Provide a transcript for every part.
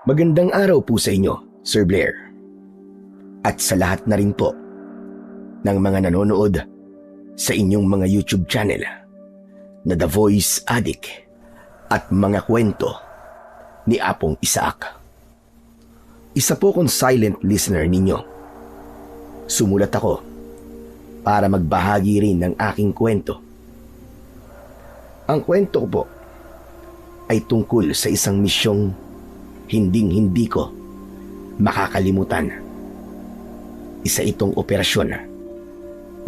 Magandang araw po sa inyo, Sir Blair. At sa lahat na rin po ng mga nanonood sa inyong mga YouTube channel na The Voice Addict at mga kwento ni Apong Isaac. Isa po kong silent listener ninyo. Sumulat ako para magbahagi rin ng aking kwento. Ang kwento ko po ay tungkol sa isang misyong hinding-hindi ko makakalimutan. Isa itong operasyon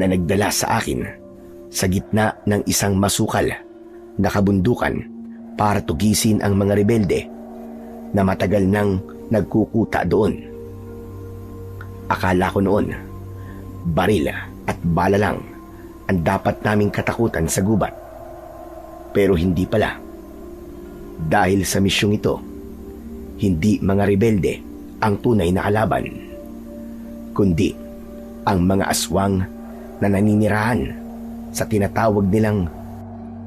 na nagdala sa akin sa gitna ng isang masukal na kabundukan para tugisin ang mga rebelde na matagal nang nagkukuta doon. Akala ko noon, baril at bala lang ang dapat naming katakutan sa gubat. Pero hindi pala. Dahil sa misyong ito, hindi mga rebelde ang tunay na kalaban, kundi ang mga aswang na naninirahan sa tinatawag nilang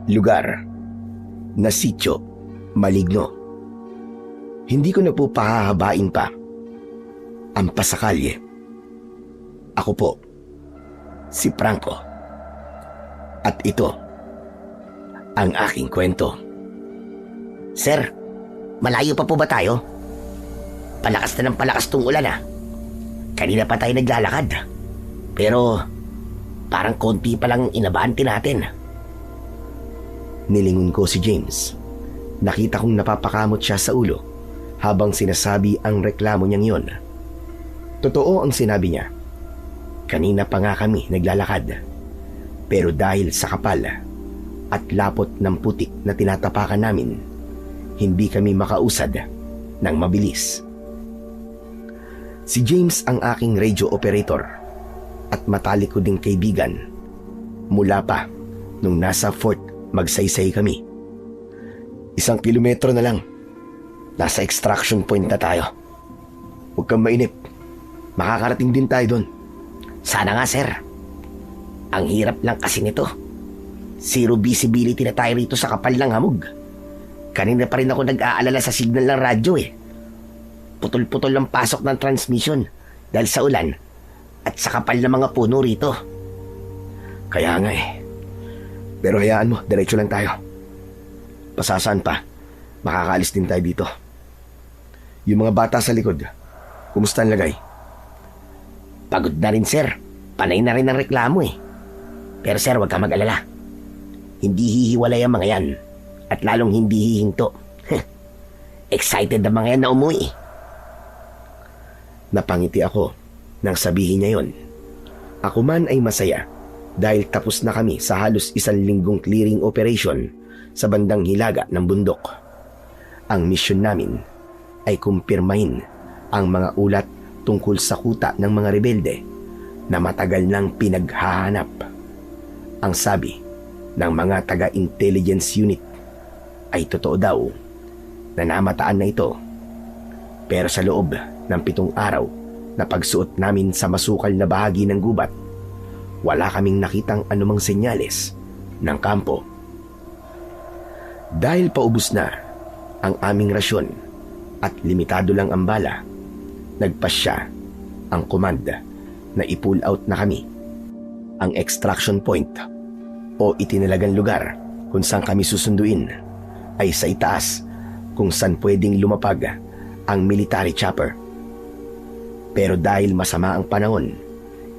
lugar na Sitio Maligno. Hindi ko na po pahahabain pa ang pasakalye. Ako po, si Franco. At ito ang aking kwento. Sir, malayo pa po ba tayo? Palakas na ng palakas tong ulan Kanina pa tayo naglalakad. Pero parang konti pa lang inabante natin. Nilingon ko si James. Nakita kong napapakamot siya sa ulo habang sinasabi ang reklamo niyang yon. Totoo ang sinabi niya. Kanina pa nga kami naglalakad. Pero dahil sa kapal at lapot ng putik na tinatapakan namin, hindi kami makausad ng mabilis. Si James ang aking radio operator at matalik ko ding kaibigan mula pa nung nasa Fort Magsaysay kami. 1 kilometro na lang. Nasa extraction point na tayo. Huwag kang mainip. Makakarating din tayo doon. Sana nga, sir. Ang hirap lang kasi nito. Zero visibility na tayo rito sa kapal ng hamog. Kanina pa rin ako nag-aalala sa signal ng radyo Putol-putol ang pasok ng transmission dahil sa ulan at sa kapal ng mga puno rito. Kaya nga Pero hayaan mo, diretso lang tayo. Pasasaan pa, makakaalis din tayo dito. Yung mga bata sa likod, kumusta ang lagay? Pagod na rin, sir. Panay na rin ang reklamo Pero sir, huwag ka mag-alala. Hindi hihiwalay ang mga yan. At lalong hindi hihinto. Excited ang mga yan na umuwi. Napangiti ako nang sabihin niya yon. Ako man ay masaya dahil tapos na kami sa halos 1 linggong clearing operation sa bandang hilaga ng bundok. Ang misyon namin ay kumpirmahin ang mga ulat tungkol sa kuta ng mga rebelde na matagal nang pinaghahanap. Ang sabi ng mga taga-intelligence unit ay totoo daw na namataan na ito. Pero sa loob ng 7 araw na pagsuot namin sa masukal na bahagi ng gubat, wala kaming nakitang anumang senyales ng kampo. Dahil paubos na ang aming rasyon at limitado lang ang bala, nagpasya ang komanda na i-pull out na kami. Ang extraction point o itinalagang lugar kung saan kami susunduin ay sa itaas kung saan pwedeng lumapag ang military chopper. Pero dahil masama ang panahon,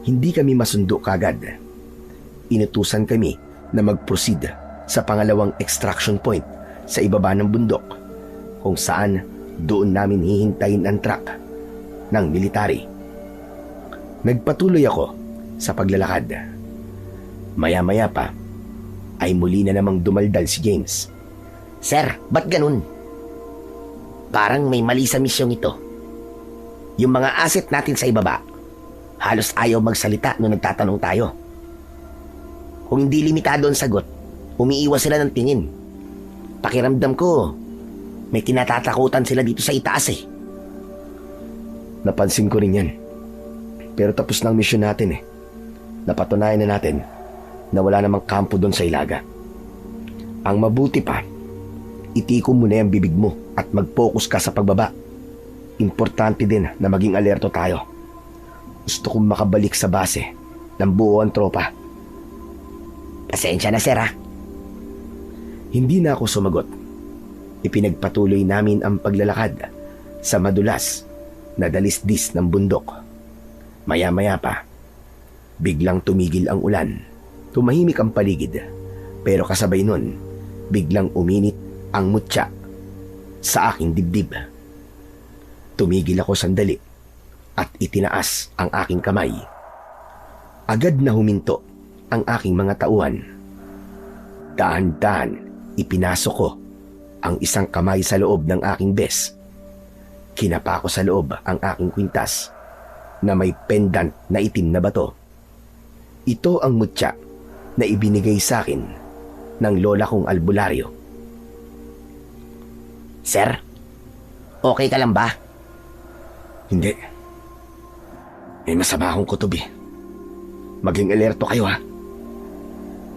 hindi kami masundo kagad. Inutusan kami na mag-proceed sa pangalawang extraction point sa ibaba ng bundok kung saan doon namin hihintayin ang truck ng military. Nagpatuloy ako sa paglalakad. Maya-maya pa ay muli na namang dumaldal si James. Sir, ba't ganun? Parang may mali sa misyong ito. Yung mga asset natin sa ibaba, halos ayaw magsalita nung nagtatanong tayo. Kung hindi limitado ang sagot, umiiwas sila ng tingin. Pakiramdam ko, may kinatatakutan sila dito sa itaas Napansin ko rin yan. Pero tapos na ang misyon natin Napatunayan na natin na wala namang kampo doon sa Ilaga. Ang mabuti pa, itikom mo na yung bibig mo at mag-focus ka sa pagbaba. Importante din na maging alerto tayo. Gusto kong makabalik sa base ng buo ang tropa. Pasensya na, sir, ha? Hindi na ako sumagot. Ipinagpatuloy namin ang paglalakad sa madulas na dalisdis ng bundok. Maya-maya pa, biglang tumigil ang ulan. Tumahimik ang paligid. Pero kasabay nun, biglang uminit ang mutya sa aking dibdib. Tumigil ako sandali at itinaas ang aking kamay. Agad na huminto ang aking mga tauhan. Dahan-dahan ipinasok ko ang isang kamay sa loob ng aking vest. Kinapa ko sa loob ang aking kwintas na may pendant na itim na bato. Ito ang mutya na ibinigay sa akin ng lola kong albularyo. Sir, okay ka lang ba? Hindi. May masama akong kutob eh. Maging alerto kayo ha.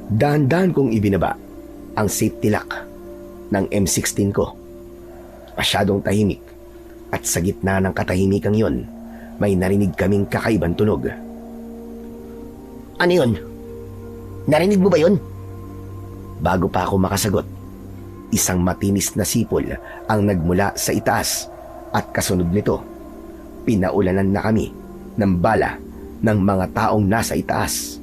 Dahan-dahan kong ibinaba ang safety lock ng M16 ko. Masyadong tahimik at sa gitna ng katahimikan yon, may narinig kaming kakaibang tunog. Ano yun? Narinig mo ba yun? Bago pa ako makasagot, isang matinis na sipol ang nagmula sa itaas at kasunod nito, pinaulanan na kami ng bala ng mga taong nasa itaas.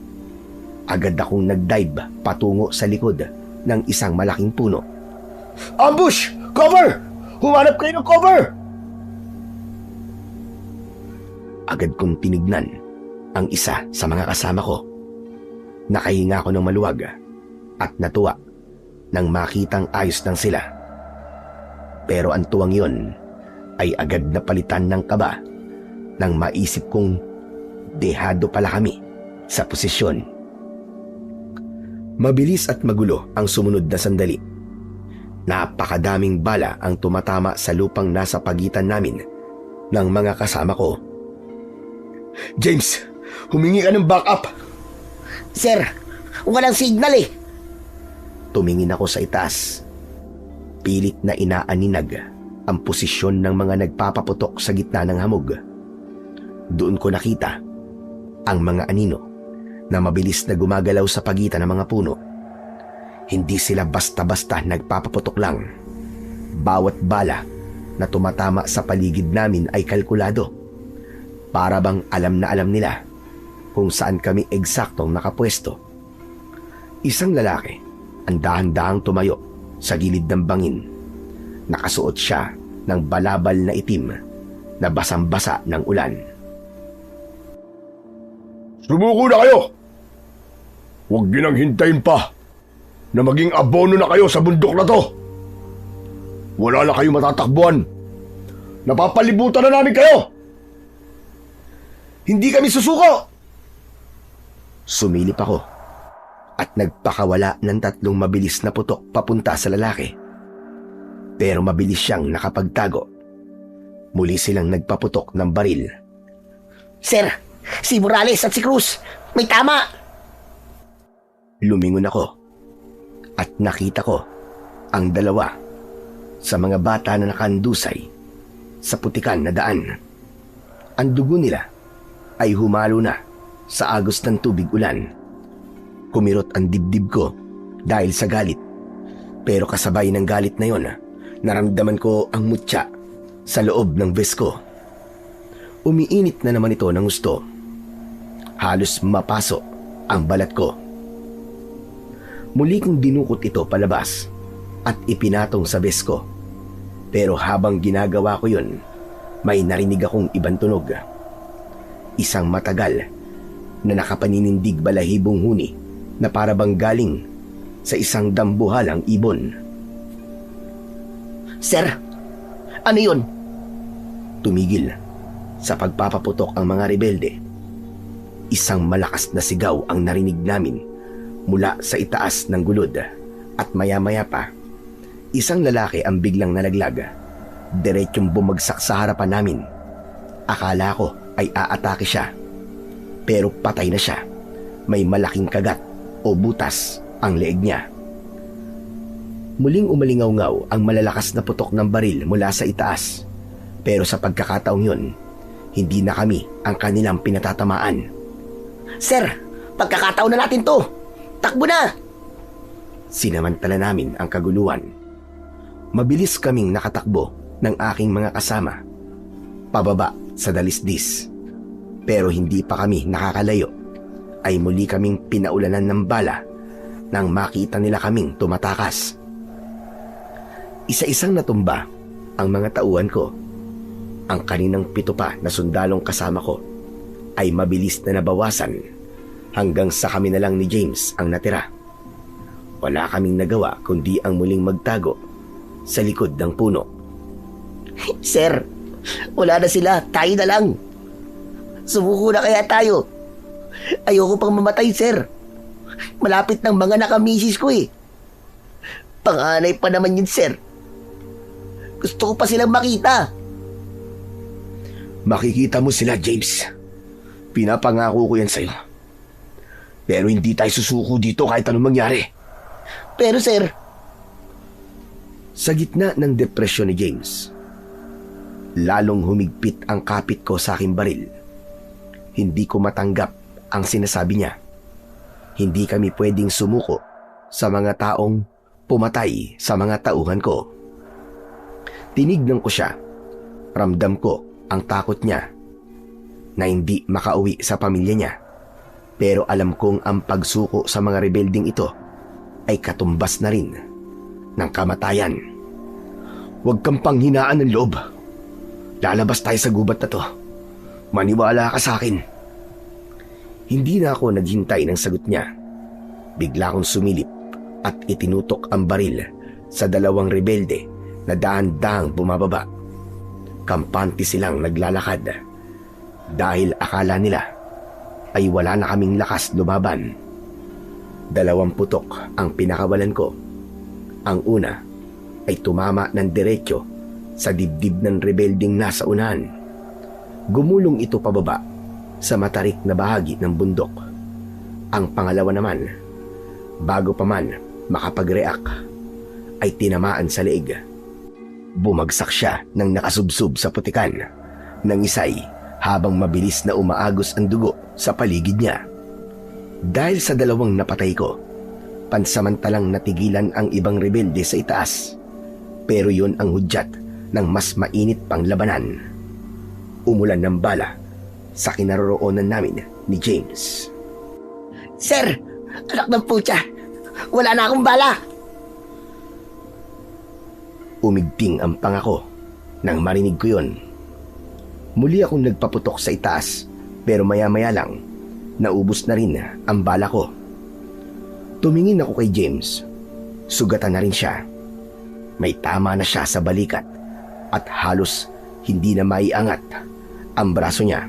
Agad akong nagdive patungo sa likod ng isang malaking puno. Ambush! Cover! Humanap kayo ng cover! Agad kong tinignan ang isa sa mga kasama ko. Nakahinga ako ng maluwag at natuwa nang makitang ayos lang sila. Pero ang tuwang yon ay agad na palitan ng kaba nang maisip kong dehado pala kami sa posisyon. Mabilis at magulo ang sumunod na sandali. Napakadaming bala ang tumatama sa lupang nasa pagitan namin ng mga kasama ko. James, humingi ka ng backup! Sir, walang signal eh. Tumingin ako sa itaas. Pilit na inaaninag ang posisyon ng mga nagpapaputok sa gitna ng hamog. Doon ko nakita ang mga anino na mabilis na gumagalaw sa pagitan ng mga puno. Hindi sila basta-basta nagpapaputok lang. Bawat bala na tumatama sa paligid namin ay kalkulado. Para bang alam na alam nila kung saan kami eksaktong nakapwesto. Isang lalaki ang dahan-dahang tumayo sa gilid ng bangin. Nakasuot siya ng balabal na itim na basang-basa ng ulan. Sumuko na kayo! Huwag ginang hintayin pa na maging abono na kayo sa bundok na to. Wala na kayo matatakbuhan. Napapalibutan na namin kayo! Hindi kami susuko! Sumilip ako at nagpakawala ng 3 mabilis na putok papunta sa lalaki. Pero mabilis siyang nakapagtago. Muli silang nagpaputok ng baril. Sir, si Morales at si Cruz, may tama! Lumingon ako at nakita ko ang dalawa sa mga bata na nakandusay sa putikan na daan. Ang dugo nila ay humalo na sa agos ng tubig ulan. Kumirot ang dibdib ko dahil sa galit. Pero kasabay ng galit na yon, naramdaman ko ang mutya sa loob ng vest ko. Umiinit na naman ito ng gusto. Halos mapaso ang balat ko. Muli kong dinukot ito palabas at ipinatong sa vest ko. Pero habang ginagawa ko yun, may narinig akong ibang tunog. Isang matagal na nakapaninindig balahibong huni na para bang galing sa isang dambuhalang ibon. Sir, ano yun? Tumigil sa pagpapaputok ang mga rebelde. Isang malakas na sigaw ang narinig namin mula sa itaas ng gulod at maya-maya pa, isang lalaki ang biglang nalaglag. Diretsyong bumagsak sa harapan namin. Akala ko ay aatake siya. Pero patay na siya. May malaking kagat o butas ang leeg niya. Muling umalingaw-ngaw ang malalakas na putok ng baril mula sa itaas. Pero sa pagkakataong yun, hindi na kami ang kanilang pinatatamaan. Sir, pagkakataon na natin to. Takbo na! Sinamantala namin ang kaguluhan. Mabilis kaming nakatakbo ng aking mga kasama pababa sa dalisdis. Pero hindi pa kami nakakalayo ay muli kaming pinaulanan ng bala nang makita nila kaming tumatakas. Isa-isang natumba ang mga tauhan ko. Ang kaninang 7 pa na sundalong kasama ko ay mabilis na nabawasan hanggang sa kami na lang ni James ang natira. Wala kaming nagawa kundi ang muling magtago sa likod ng puno. Sir, wala na sila. Tayo na lang. Sumuko na kaya tayo. Ayoko pang mamatay, sir. Malapit ng mga nakamisis ko eh. Panganay pa naman yun, sir. Gusto ko pa silang makita. Makikita mo sila, James. Pinapangako ko yan sa'yo. Pero hindi tayo susuko dito kahit anong mangyari. Pero, sir, sa gitna ng depresyon ni James, lalong humigpit ang kapit ko sa aking baril. Hindi ko matanggap ang sinasabi niya. Hindi kami pwedeng sumuko sa mga taong pumatay sa mga tauhan ko. Tinignan ko siya. Ramdam ko ang takot niya na hindi makauwi sa pamilya niya. Pero alam kong ang pagsuko sa mga rebelding ito ay katumbas na rin ng kamatayan. Huwag kang panghinaan ng loob. Lalabas tayo sa gubat na to. Maniwala ka sa akin. Hindi na ako naghintay ng sagot niya. Bigla akong sumilip at itinutok ang baril sa 2 rebelde na dahan-dahang bumababa. Kampante silang naglalakad dahil akala nila ay wala na kaming lakas lumaban. 2 putok ang pinakawalan ko. Ang una ay tumama ng diretso sa dibdib ng rebelding nasa unahan. Gumulong ito pababa sa matarik na bahagi ng bundok. Ang pangalawa naman, bago pa man makapag-react, ay tinamaan sa leeg. Bumagsak siya ng nakasubsob sa putikan ng isay habang mabilis na umaagos ang dugo sa paligid niya. Dahil sa 2 napatay ko, pansamantalang natigilan ang ibang rebelde sa itaas. Pero yun ang hudyat ng mas mainit pang labanan. Umulan ng bala sa kinaroroonan namin ni James. Sir, anak ng putya. Wala na akong bala. Umigting ang pangako nang marinig ko yun. Muli akong nagpaputok sa itaas pero maya-maya lang naubos na rin ang bala ko. Tumingin ako kay James. Sugatan na rin siya. May tama na siya sa balikat at halos hindi na maiangat ang braso niya.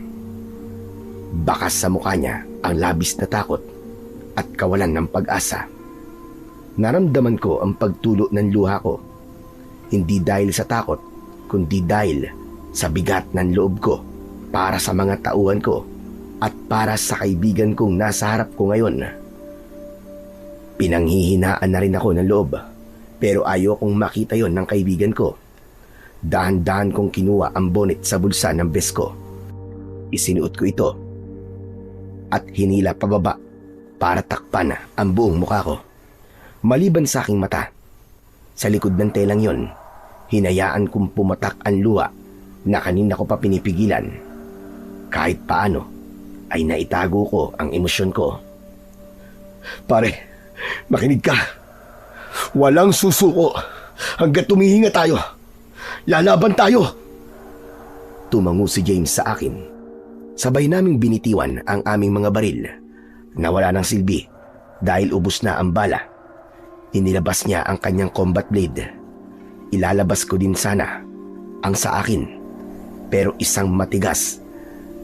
Bakas sa mukha niya ang labis na takot at kawalan ng pag-asa. Naramdaman ko ang pagtulo ng luha ko. Hindi dahil sa takot, kundi dahil sa bigat ng loob ko para sa mga tauhan ko at para sa kaibigan kong nasa harap ko ngayon. Pinanghihinaan na rin ako ng loob, pero ayokong makita yon ng kaibigan ko. Dahan-dahan kong kinuha ang bonnet sa bulsa ng vest ko. Isinuot ko ito at hinila pababa para takpan ang buong mukha ko. Maliban sa aking mata, sa likod ng telang yon, hinayaan kong pumatak ang luha na kanina ko pa pinipigilan. Kahit paano ay naitago ko ang emosyon ko. Pare, makinig ka. Walang susuko hanggat tumihinga tayo. Lalaban tayo. Tumango si James sa akin. Sabay naming binitiwan ang aming mga baril na wala ng silbi dahil ubos na ang bala. Inilabas niya ang kanyang combat blade. Ilalabas ko din sana ang sa akin, pero isang matigas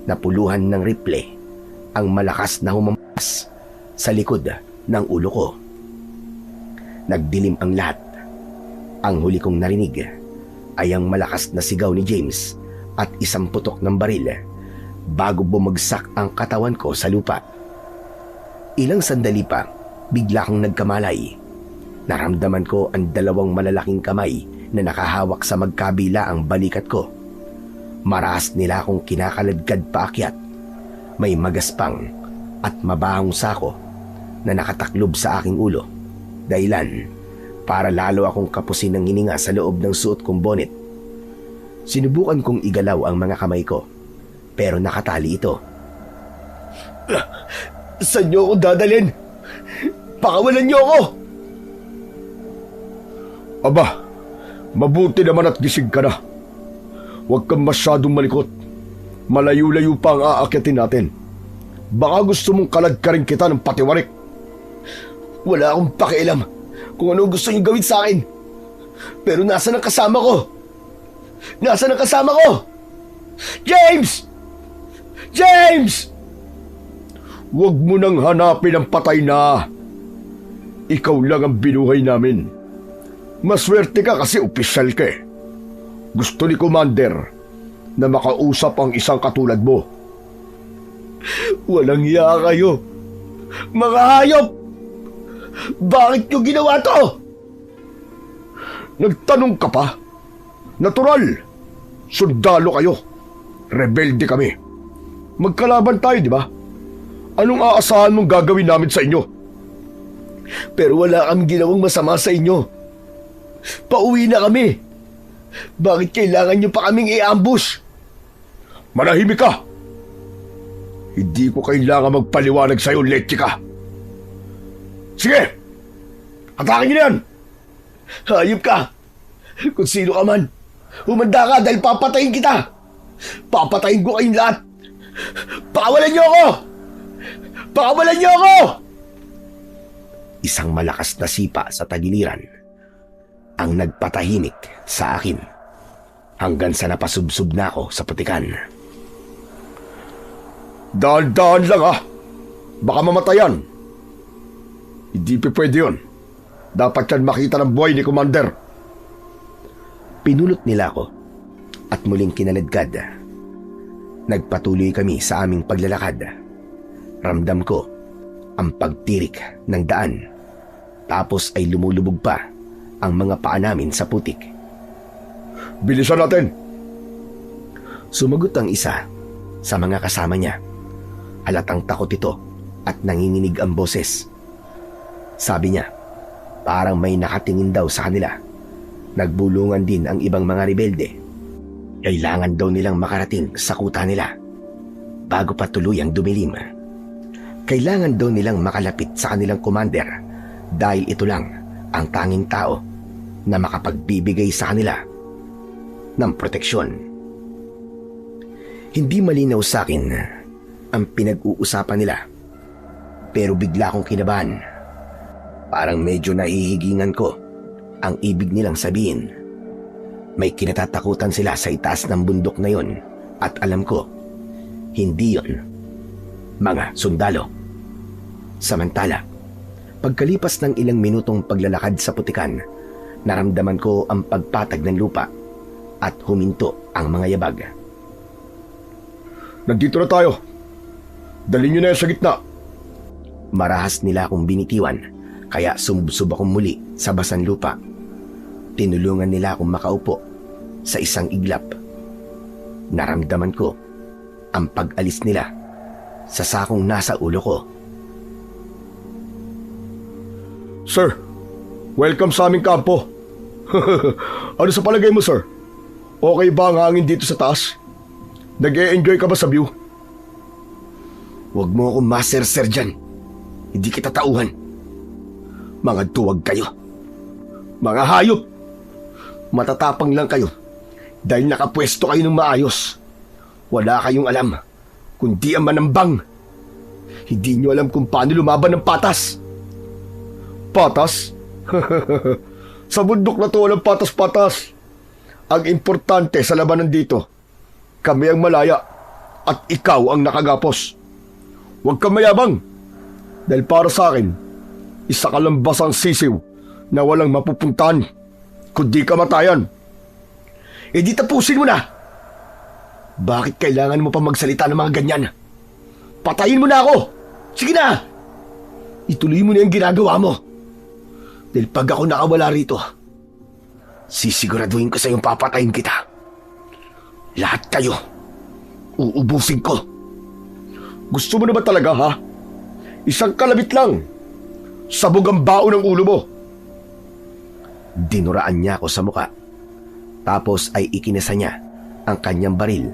na puluhan ng rifle ang malakas na humampas sa likod ng ulo ko. Nagdilim ang lahat. Ang huli kong narinig ay ang malakas na sigaw ni James at isang putok ng baril bago bumagsak ang katawan ko sa lupa. Ilang sandali pa, bigla kong nagkamalay. Naramdaman ko ang 2 malalaking kamay na nakahawak sa magkabila ang balikat ko. Marahas nila akong kinakaladkad paakyat. May magaspang at mabahong sako na nakataklob sa aking ulo. Dahilan para lalo akong kapusin ng hininga sa loob ng suot kong bonnet. Sinubukan kong igalaw ang mga kamay ko, pero nakatali ito. Saan niyo ako dadalhin? Pakawalan niyo ako! Aba, mabuti naman at gising ka na. Huwag kang masyadong malikot. Malayo-layo pa ang aakyatin natin. Baka gusto mong kaladkarin kita ng patiwarik. Wala akong pakialam kung ano gusto niyo gawin sa akin. Pero nasaan ang kasama ko? Nasaan ang kasama ko? James! James! Huwag mo nang hanapin ang patay na. Ikaw lang ang binuhay namin. Maswerte ka kasi opisyal ka eh. Gusto ni Commander na makausap ang isang katulad mo. Walang hiya kayo. Mga hayop! Bakit nyo ginawa to? Nagtanong ka pa? Natural. Sundalo kayo. Rebelde kami. Magkalaban tayo, di ba? Anong aasahan mong gagawin namin sa inyo? Pero wala kami ginawang masama sa inyo. Pauwi na kami. Bakit kailangan nyo pa kaming i-ambush? Manahimik ka! Hindi ko kailangan magpaliwanag sa'yo, Lechika. Sige! Hatakin nyo yan! Hayop ka! Kung sino ka man, humanda ka dahil papatayin kita! Papatayin ko kayong lahat! Pakawalan nyo ako! Pakawalan nyo ako! Isang malakas na sipa sa tagiliran ang nagpatahimik sa akin hanggang sa napasubsob na ako sa putikan. Dahan-dahan lang ha! Baka mamatayan! Hindi pa pwede yun. Dapat yan makita ng buhay ni Commander. Pinulot nila ako at muling kinaladkad. Nagpatuloy kami sa aming paglalakad. Ramdam ko ang pagtirik ng daan. Tapos ay lumulubog pa ang mga paa namin sa putik. Bilisan natin! Sumagot ang isa sa mga kasama niya. Halatang takot ito at nanginginig ang boses. Sabi niya, parang may nakatingin daw sa kanila. Nagbulungan din ang ibang mga rebelde. Kailangan daw nilang makarating sa kuta nila bago pa tuluyang dumilim. Kailangan daw nilang makalapit sa kanilang commander dahil ito lang ang tanging tao na makapagbibigay sa kanila ng proteksyon. Hindi malinaw sa akin ang pinag-uusapan nila, pero bigla akong kinabahan. Parang medyo nahihigingan ko ang ibig nilang sabihin. May kinatatakutan sila sa itaas ng bundok na yon at alam ko, hindi yon mga sundalo. Samantala, pagkalipas ng ilang minutong paglalakad sa putikan, naramdaman ko ang pagpatag ng lupa at huminto ang mga yabag. Nandito na tayo. Dalhin nyo na yan sa gitna. Marahas nila akong binitiwan, kaya sumubsob akong muli sa basang lupa. Tinulungan nila akong makaupo sa isang iglap. Naramdaman ko ang pag-alis nila sa sakong nasa ulo ko. Sir, welcome sa aming kampo. Ano sa palagay mo, sir? Okay ba ang hangin dito sa taas? Nag-e-enjoy ka ba sa view? Huwag mo akong maser-ser dyan. Hindi kita tauhan. Mga duwag kayo. Mga hayop. Matatapang lang kayo dahil nakapwesto kayo ng maayos. Wala kayong alam kundi ang manambang. Hindi nyo alam kung paano lumaban ng patas. Patas? Sa bundok na to walang patas-patas. Ang importante sa labanan dito, kami ang malaya at ikaw ang nakagapos. Huwag kang mayabang dahil para sa akin, isa ka lang basang sisiw na walang mapupuntahan kundi kamatayan. E di tapusin mo na. Bakit kailangan mo pa magsalita ng mga ganyan? Patayin mo na ako. Sige na. Ituloy mo na yung ginagawa mo. Dahil pag ako nakawala rito, sisiguraduhin ko sa iyong papatayin kita. Lahat kayo. Uubusin ko. Gusto mo na ba talaga, ha? Isang kalabit lang. Sabog ang bao ng ulo mo. Dinuraan niya ako sa muka. Tapos ay ikinasa niya ang kanyang baril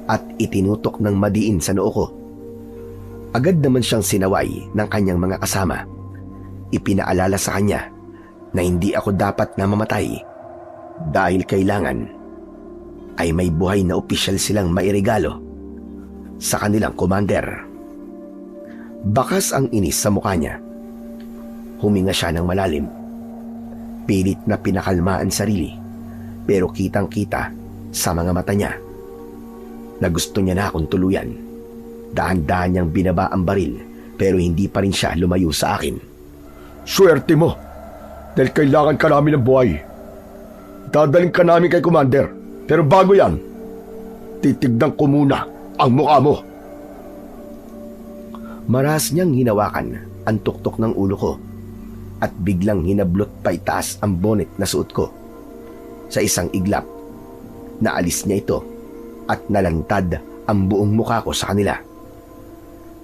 at itinutok ng madiin sa noo ko. Agad naman siyang sinaway ng kanyang mga kasama. Ipinaalala sa kanya na hindi ako dapat na mamatay dahil kailangan ay may buhay na opisyal silang mairegalo sa kanilang commander. Bakas ang inis sa mukha niya. Huminga siya ng malalim. Pilit na pinakalma ang sarili, pero kitang-kita sa mga mata niya na gusto niya na akong tuluyan. Dahan-dahan niyang binaba ang baril, pero hindi pa rin siya lumayo sa akin. Swerte mo, dahil kailangan ka namin ng buhay. Dadaling ka namin kay Commander, pero bago yan, titignan ko muna ang mukha mo. Maras niyang hinawakan ang tuktok ng ulo ko at biglang hinablot pa itaas ang bonnet na suot ko. Sa isang iglap, naalis niya ito at nalantad ang buong mukha ko sa kanila.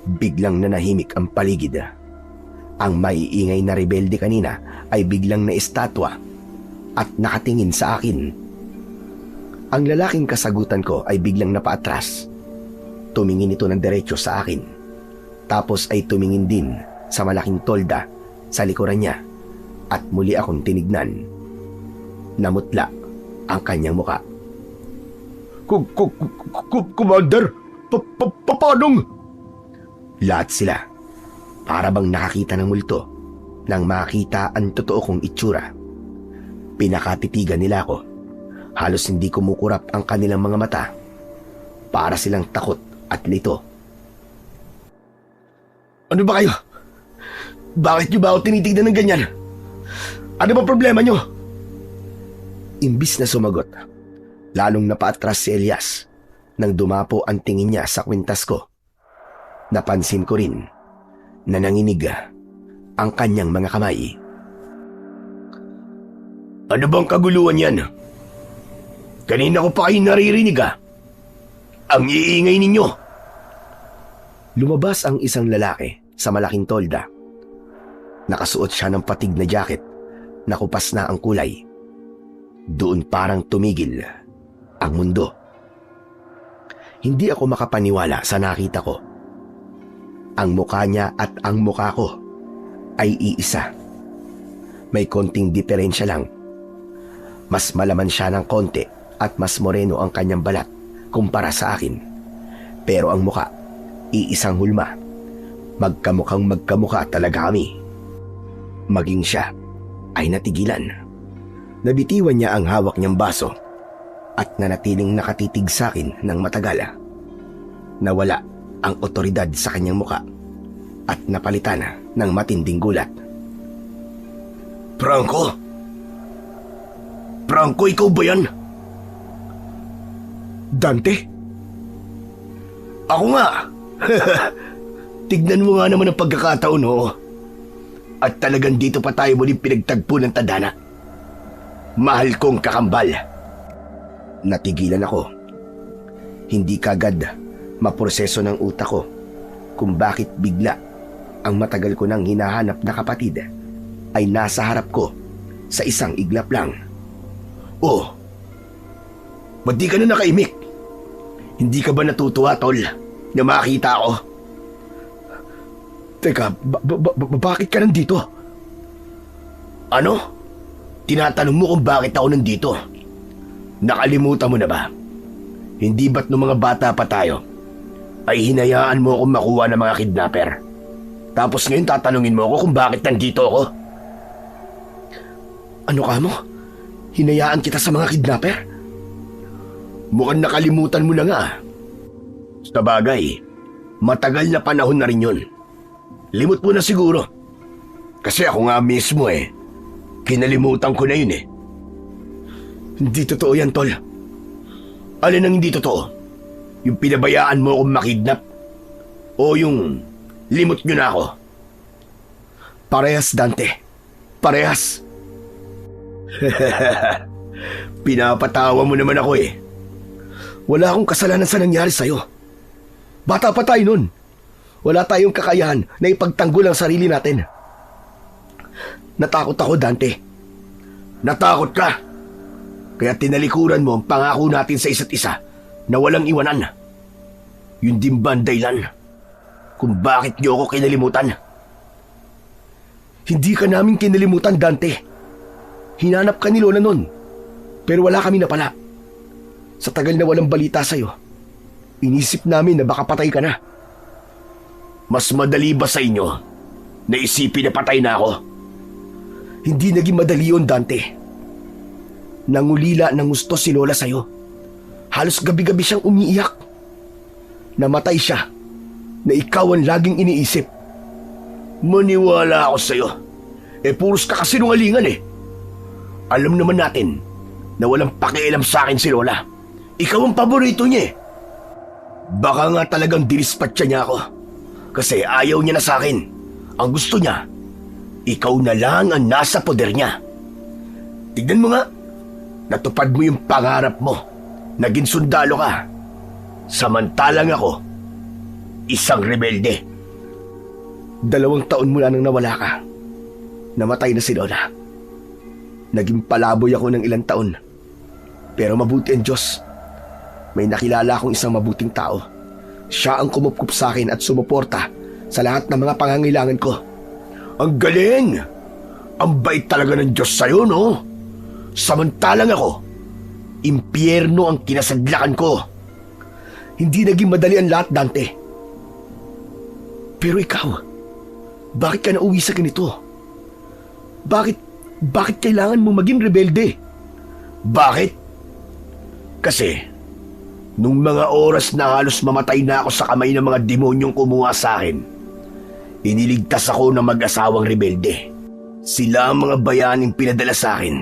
Biglang nanahimik ang paligid. Ang maiingay na rebelde kanina ay biglang naistatwa at nakatingin sa akin. Ang lalaking kasagutan ko ay biglang napaatras. Tumingin ito ng diretso sa akin. Tapos ay tumingin din sa malaking tolda sa likuran niya at muli akong tinignan. Namutla ang kanyang muka. Commander, paanong? Lahat sila para bang nakakita ng multo nang makita ang totoo kong itsura. Pinakatitigan nila ako. Halos hindi kumukurap ang kanilang mga mata. Para silang takot at lito. Ano ba kayo? Bakit niyo ba ako tinitignan ng ganyan? Ano ba problema niyo? Imbis na sumagot, lalong napaatras si Elias nang dumapo ang tingin niya sa kwintas ko. Napansin ko rin na nanginig ang kanyang mga kamay. Ano bang kaguluhan yan? Kanina ko pa kayo naririnig Ang iingay ninyo. Lumabas ang isang lalaki sa malaking tolda. Nakasuot siya ng patig na jacket na kupas na ang kulay. Doon parang tumigil ang mundo. Hindi ako makapaniwala sa nakita ko. Ang mukha niya at ang mukha ko ay iisa. May konting diferensya lang. Mas malaman siya ng konti at mas moreno ang kanyang balat kumpara sa akin. Pero ang mukha, iisang hulma. Magkamukhang magkamukha talaga kami. Maging siya ay natigilan. Nabitiwan niya ang hawak niyang baso at nanatiling nakatitig sa akin ng matagal. Nawala ang otoridad sa kanyang muka at napalitan ng matinding gulat. Franco? Franco, ikaw ba yan? Dante? Ako nga. Tignan mo nga naman ang pagkakataon, oo. At talagang dito pa tayo muling pinagtagpo ng tadhana. Mahal kong kakambal. Natigilan ako. Hindi kagad maproseso ng utak ko kung bakit bigla ang matagal ko nang hinahanap na kapatid ay nasa harap ko sa isang iglap lang. Oh, ba't di ka na nakaimik? Hindi ka ba natutuwa, tol, na makita ako? Teka, bakit ka nandito? Ano? Tinatanong mo kung bakit ako nandito? Nakalimutan mo na ba? Hindi ba't nung mga bata pa tayo ay hinayaan mo akong makuha ng mga kidnapper? Tapos ngayon tatanungin mo ako kung bakit nandito ako? Ano ka mo? Hinayaan kita sa mga kidnapper? Mukhang nakalimutan mo na nga. Sa bagay, matagal na panahon na rin yun. Limot mo na siguro. Kasi ako nga mismo kinalimutan ko na yun Hindi totoo yan, tol. Alin ang hindi totoo? Yung pinabayaan mo akong makidnap? O yung limot nyo na ako? Parehas, Dante. Parehas. Pinapatawa mo naman ako Wala akong kasalanan sa nangyari sa'yo. Bata pa tayo nun. Wala tayong kakayahan na ipagtanggol ang sarili natin. Natakot ako, Dante. Natakot ka. Kaya tinalikuran mo ang pangako natin sa isa't isa na walang iwanan. Yun din ba ang dahilan kung bakit niyo ako kinalimutan? Hindi ka namin kinalimutan, Dante. Hinanap ka ni Lola nun, pero wala kami napala. Sa tagal na walang balita sa'yo, inisip namin na baka patay ka na. Mas madali ba sa inyo na isipin na patay na ako? Hindi naging madali yun, Dante. Nangulila ng gusto si Lola sa'yo. Halos gabi-gabi siyang umiiyak. Namatay siya na ikaw ang laging iniisip. Maniwala ako sa'yo. Puros ka kasinungalingan eh. Alam naman natin na walang pakialam sa akin si Lola. Ikaw ang paborito niya eh. Baka nga talagang dinispatcha niya ako. Kasi ayaw niya na sa akin. Ang gusto niya, ikaw na lang ang nasa poder niya. Tignan mo nga, natupad mo yung pangarap mo. Naging sundalo ka. Samantalang ako, isang rebelde. 2 taon mula nang nawala ka. Namatay na si Lola. Naging palaboy ako ng ilang taon. Pero mabuti ang Diyos. May nakilala akong isang mabuting tao. Siya ang kumupkup sa akin at sumuporta sa lahat ng mga pangangailangan ko. Ang galing! Ang bait talaga ng Diyos sa'yo, no? Samantalang ako, impyerno ang kinasadlakan ko. Hindi naging madali ang lahat, Dante. Pero ikaw, bakit ka nauwi sa ganito? Bakit kailangan mo maging rebelde? Bakit? Kasi, nung mga oras na halos mamatay na ako sa kamay ng mga demonyong kumuha sa akin, iniligtas ako ng mag-asawang rebelde. Sila ang mga bayaning pinadala sa akin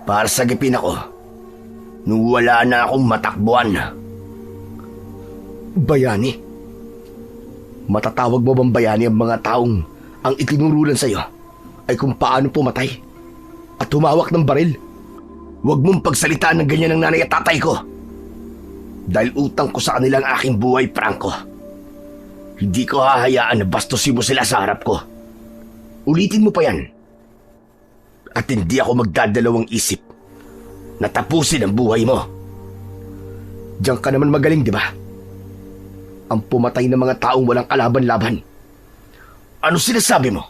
para sagipin ako nung wala na akong matakbuhan. Bayani? Matatawag mo bang bayani ang mga taong ang itinurulan sa'yo ay kung paano pumatay at humawak ng baril? Huwag mong pagsalitaan ng ganyan ng nanay at tatay ko. Dahil utang ko sa kanila ang aking buhay, Franco. Hindi ko hahayaan na bastusin mo sila sa harap ko. Ulitin mo pa yan. At hindi ako magdadalawang isip na tapusin ang buhay mo. Diyan ka naman magaling, di ba? Ang pumatay ng mga taong walang kalaban-laban. Ano sinasabi mo?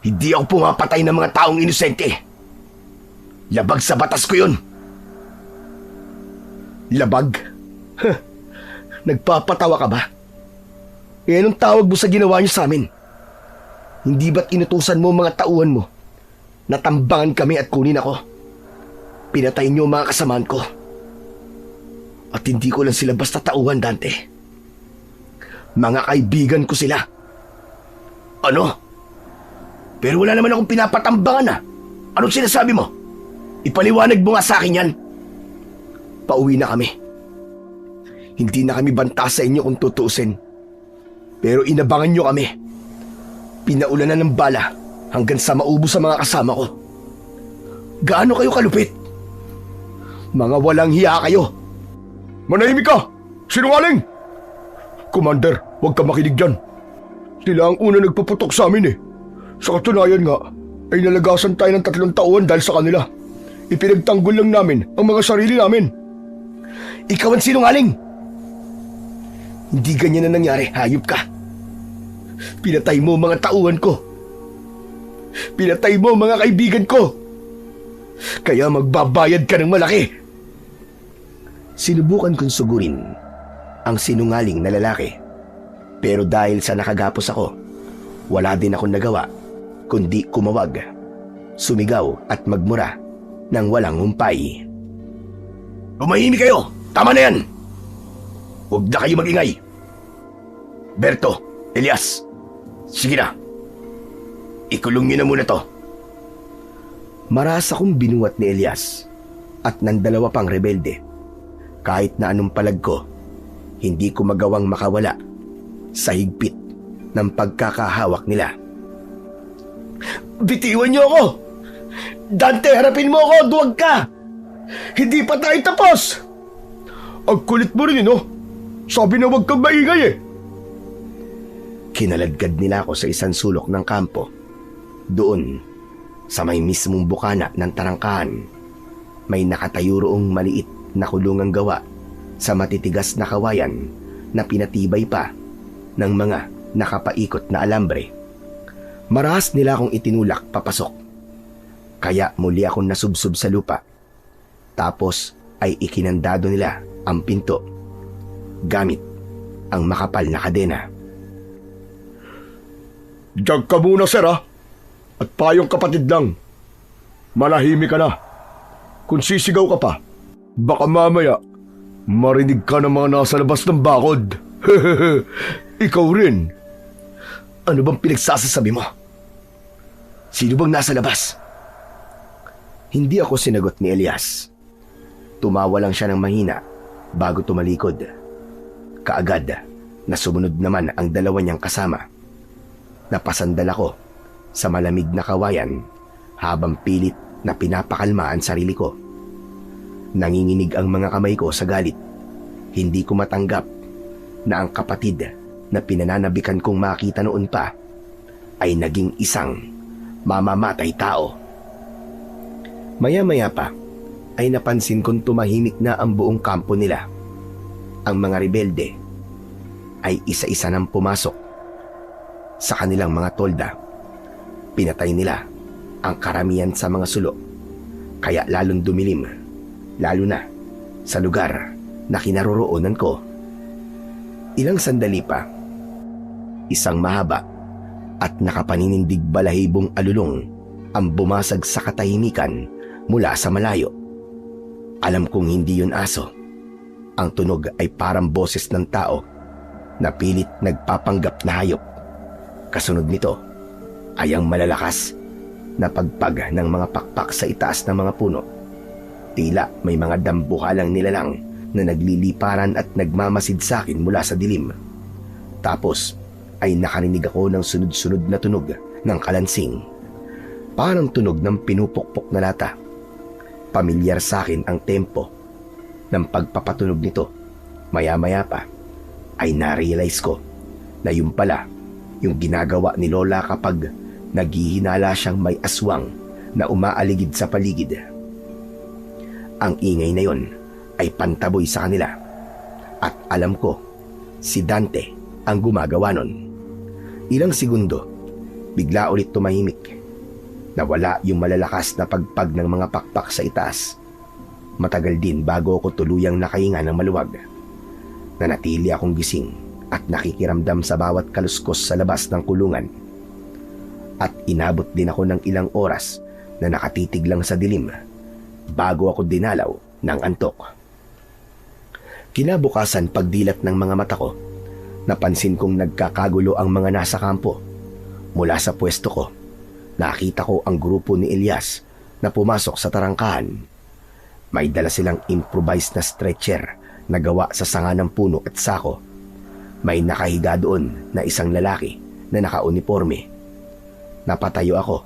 Hindi ako pumapatay ng mga taong inosente. Labag sa batas ko yun. Labag? Nagpapatawa ka ba? Anong tawag mo sa ginawa niyo sa amin? Hindi ba't inutusan mo mga tauhan mo na tambangan kami at kunin ako? Pinatay niyo mga kasamaan ko. At hindi ko lang sila basta tauhan, Dante. Mga kaibigan ko sila. Ano? Pero wala naman akong pinapatambangan ah. Anong sinasabi mo? Ipaliwanag mo nga sa akin yan. Pauwi na kami. Hindi na kami banta sa inyo kung tutuusin. Pero inabangan nyo kami. Pinaulanan ng bala hanggang sa maubos sa mga kasama ko. Gaano kayo kalupit? Mga walang hiya kayo. Manahimik ka! Sinungaling! Commander, huwag ka makinig dyan. Sila ang una nagpaputok sa amin eh. Sa katunayan nga, ay nalagasan tayo ng 3 taon dahil sa kanila. Ipinagtanggol lang namin ang mga sarili namin. Ikaw ang sinungaling! Hindi ganyan na nangyari, hayop ka. Pinatay mo mga tauhan ko. Pinatay mo mga kaibigan ko. Kaya magbabayad ka ng malaki. Sinubukan kong sugurin ang sinungaling na lalaki. Pero dahil sa nakagapos ako, wala din akong nagawa kundi kumawag, sumigaw at magmura ng walang humpay. Tumahimik kayo! Tama na yan! Huwag na kayo magingay. Berto, Elias, sige na. Ikulong niyo na muna to. Marasa kong binuwat ni Elias at ng 2 pang rebelde. Kahit na anong palag ko, hindi ko magawang makawala sa higpit ng pagkakahawak nila. Bitiwan niyo ako! Dante, harapin mo ako! Duwag ka! Hindi pa tayo tapos! Ang kulit mo rin, no? Sabi na huwag kang maingay eh. Kinaladkad nila ako sa isang sulok ng kampo. Doon, sa may mismong bukana ng tarangkahan, may nakatayo roong maliit na kulungang gawa sa matitigas na kawayan na pinatibay pa ng mga nakapaikot na alambre. Marahas nila akong itinulak papasok. Kaya muli akong nasubsob sa lupa. Tapos ay ikinandado nila ang pinto gamit ang makapal na kadena. Diyan ka muna, sir, ha? At payong kapatid lang. Manahimik ka na. Kung sisigaw ka pa, baka mamaya marinig ka ng mga nasa labas ng bakod. Ikaw rin. Ano bang pinagsasasabi mo? Sino bang nasa labas? Hindi ako sinagot ni Elias. Tumawa lang siya ng mahina bago tumalikod. Kaagad na sumunod naman ang dalawa niyang kasama. Napasandal ako sa malamig na kawayan habang pilit na pinapakalma ang sarili ko. Nanginginig ang mga kamay ko sa galit. Hindi ko matanggap na ang kapatid na pinananabikan kong makita noon pa ay naging isang mamamatay tao. Maya-maya pa ay napansin kong tumahimik na ang buong kampo nila. Ang mga rebelde ay isa-isa nang pumasok sa kanilang mga tolda. Pinatay nila ang karamihan sa mga sulo, kaya lalong dumilim, lalo na sa lugar na kinaroroonan ko. Ilang sandali pa, isang mahaba at nakapaninindig balahibong alulong ang bumasag sa katahimikan mula sa malayo. Alam kong hindi yun aso. Ang tunog ay parang boses ng tao na pilit nagpapanggap na hayop. Kasunod nito ay ang malalakas na pagpag ng mga pakpak sa itaas ng mga puno. Tila may mga dambuhalang nilalang na nagliliparan at nagmamasid sa akin mula sa dilim. Tapos ay nakarinig ako ng sunod-sunod na tunog ng kalansing. Parang tunog ng pinupukpok na lata. Pamilyar sa akin ang tempo ng pagpapatunog nito. Maya-maya pa ay na-realize ko na yun pala yung ginagawa ni Lola kapag naghihinala siyang may aswang na umaaligid sa paligid. Ang ingay na yon ay pantaboy sa kanila at alam ko si Dante ang gumagawa nun. Ilang segundo, bigla ulit tumahimik. Nawala yung malalakas na pagpag ng mga pakpak sa itaas. Matagal din bago ako tuluyang nakahinga ng maluwag. Nanatili akong gising at nakikiramdam sa bawat kaluskos sa labas ng kulungan. At inabot din ako ng ilang oras na nakatitig lang sa dilim bago ako dinalaw ng antok. Kinabukasan pagdilat ng mga mata ko, napansin kong nagkakagulo ang mga nasa kampo. Mula sa pwesto ko, nakita ko ang grupo ni Elias na pumasok sa tarangkahan. May dala silang improvised na stretcher na gawa sa sanga ng puno at sako. May nakahiga doon na isang lalaki na nakauniforme. Napatayo ako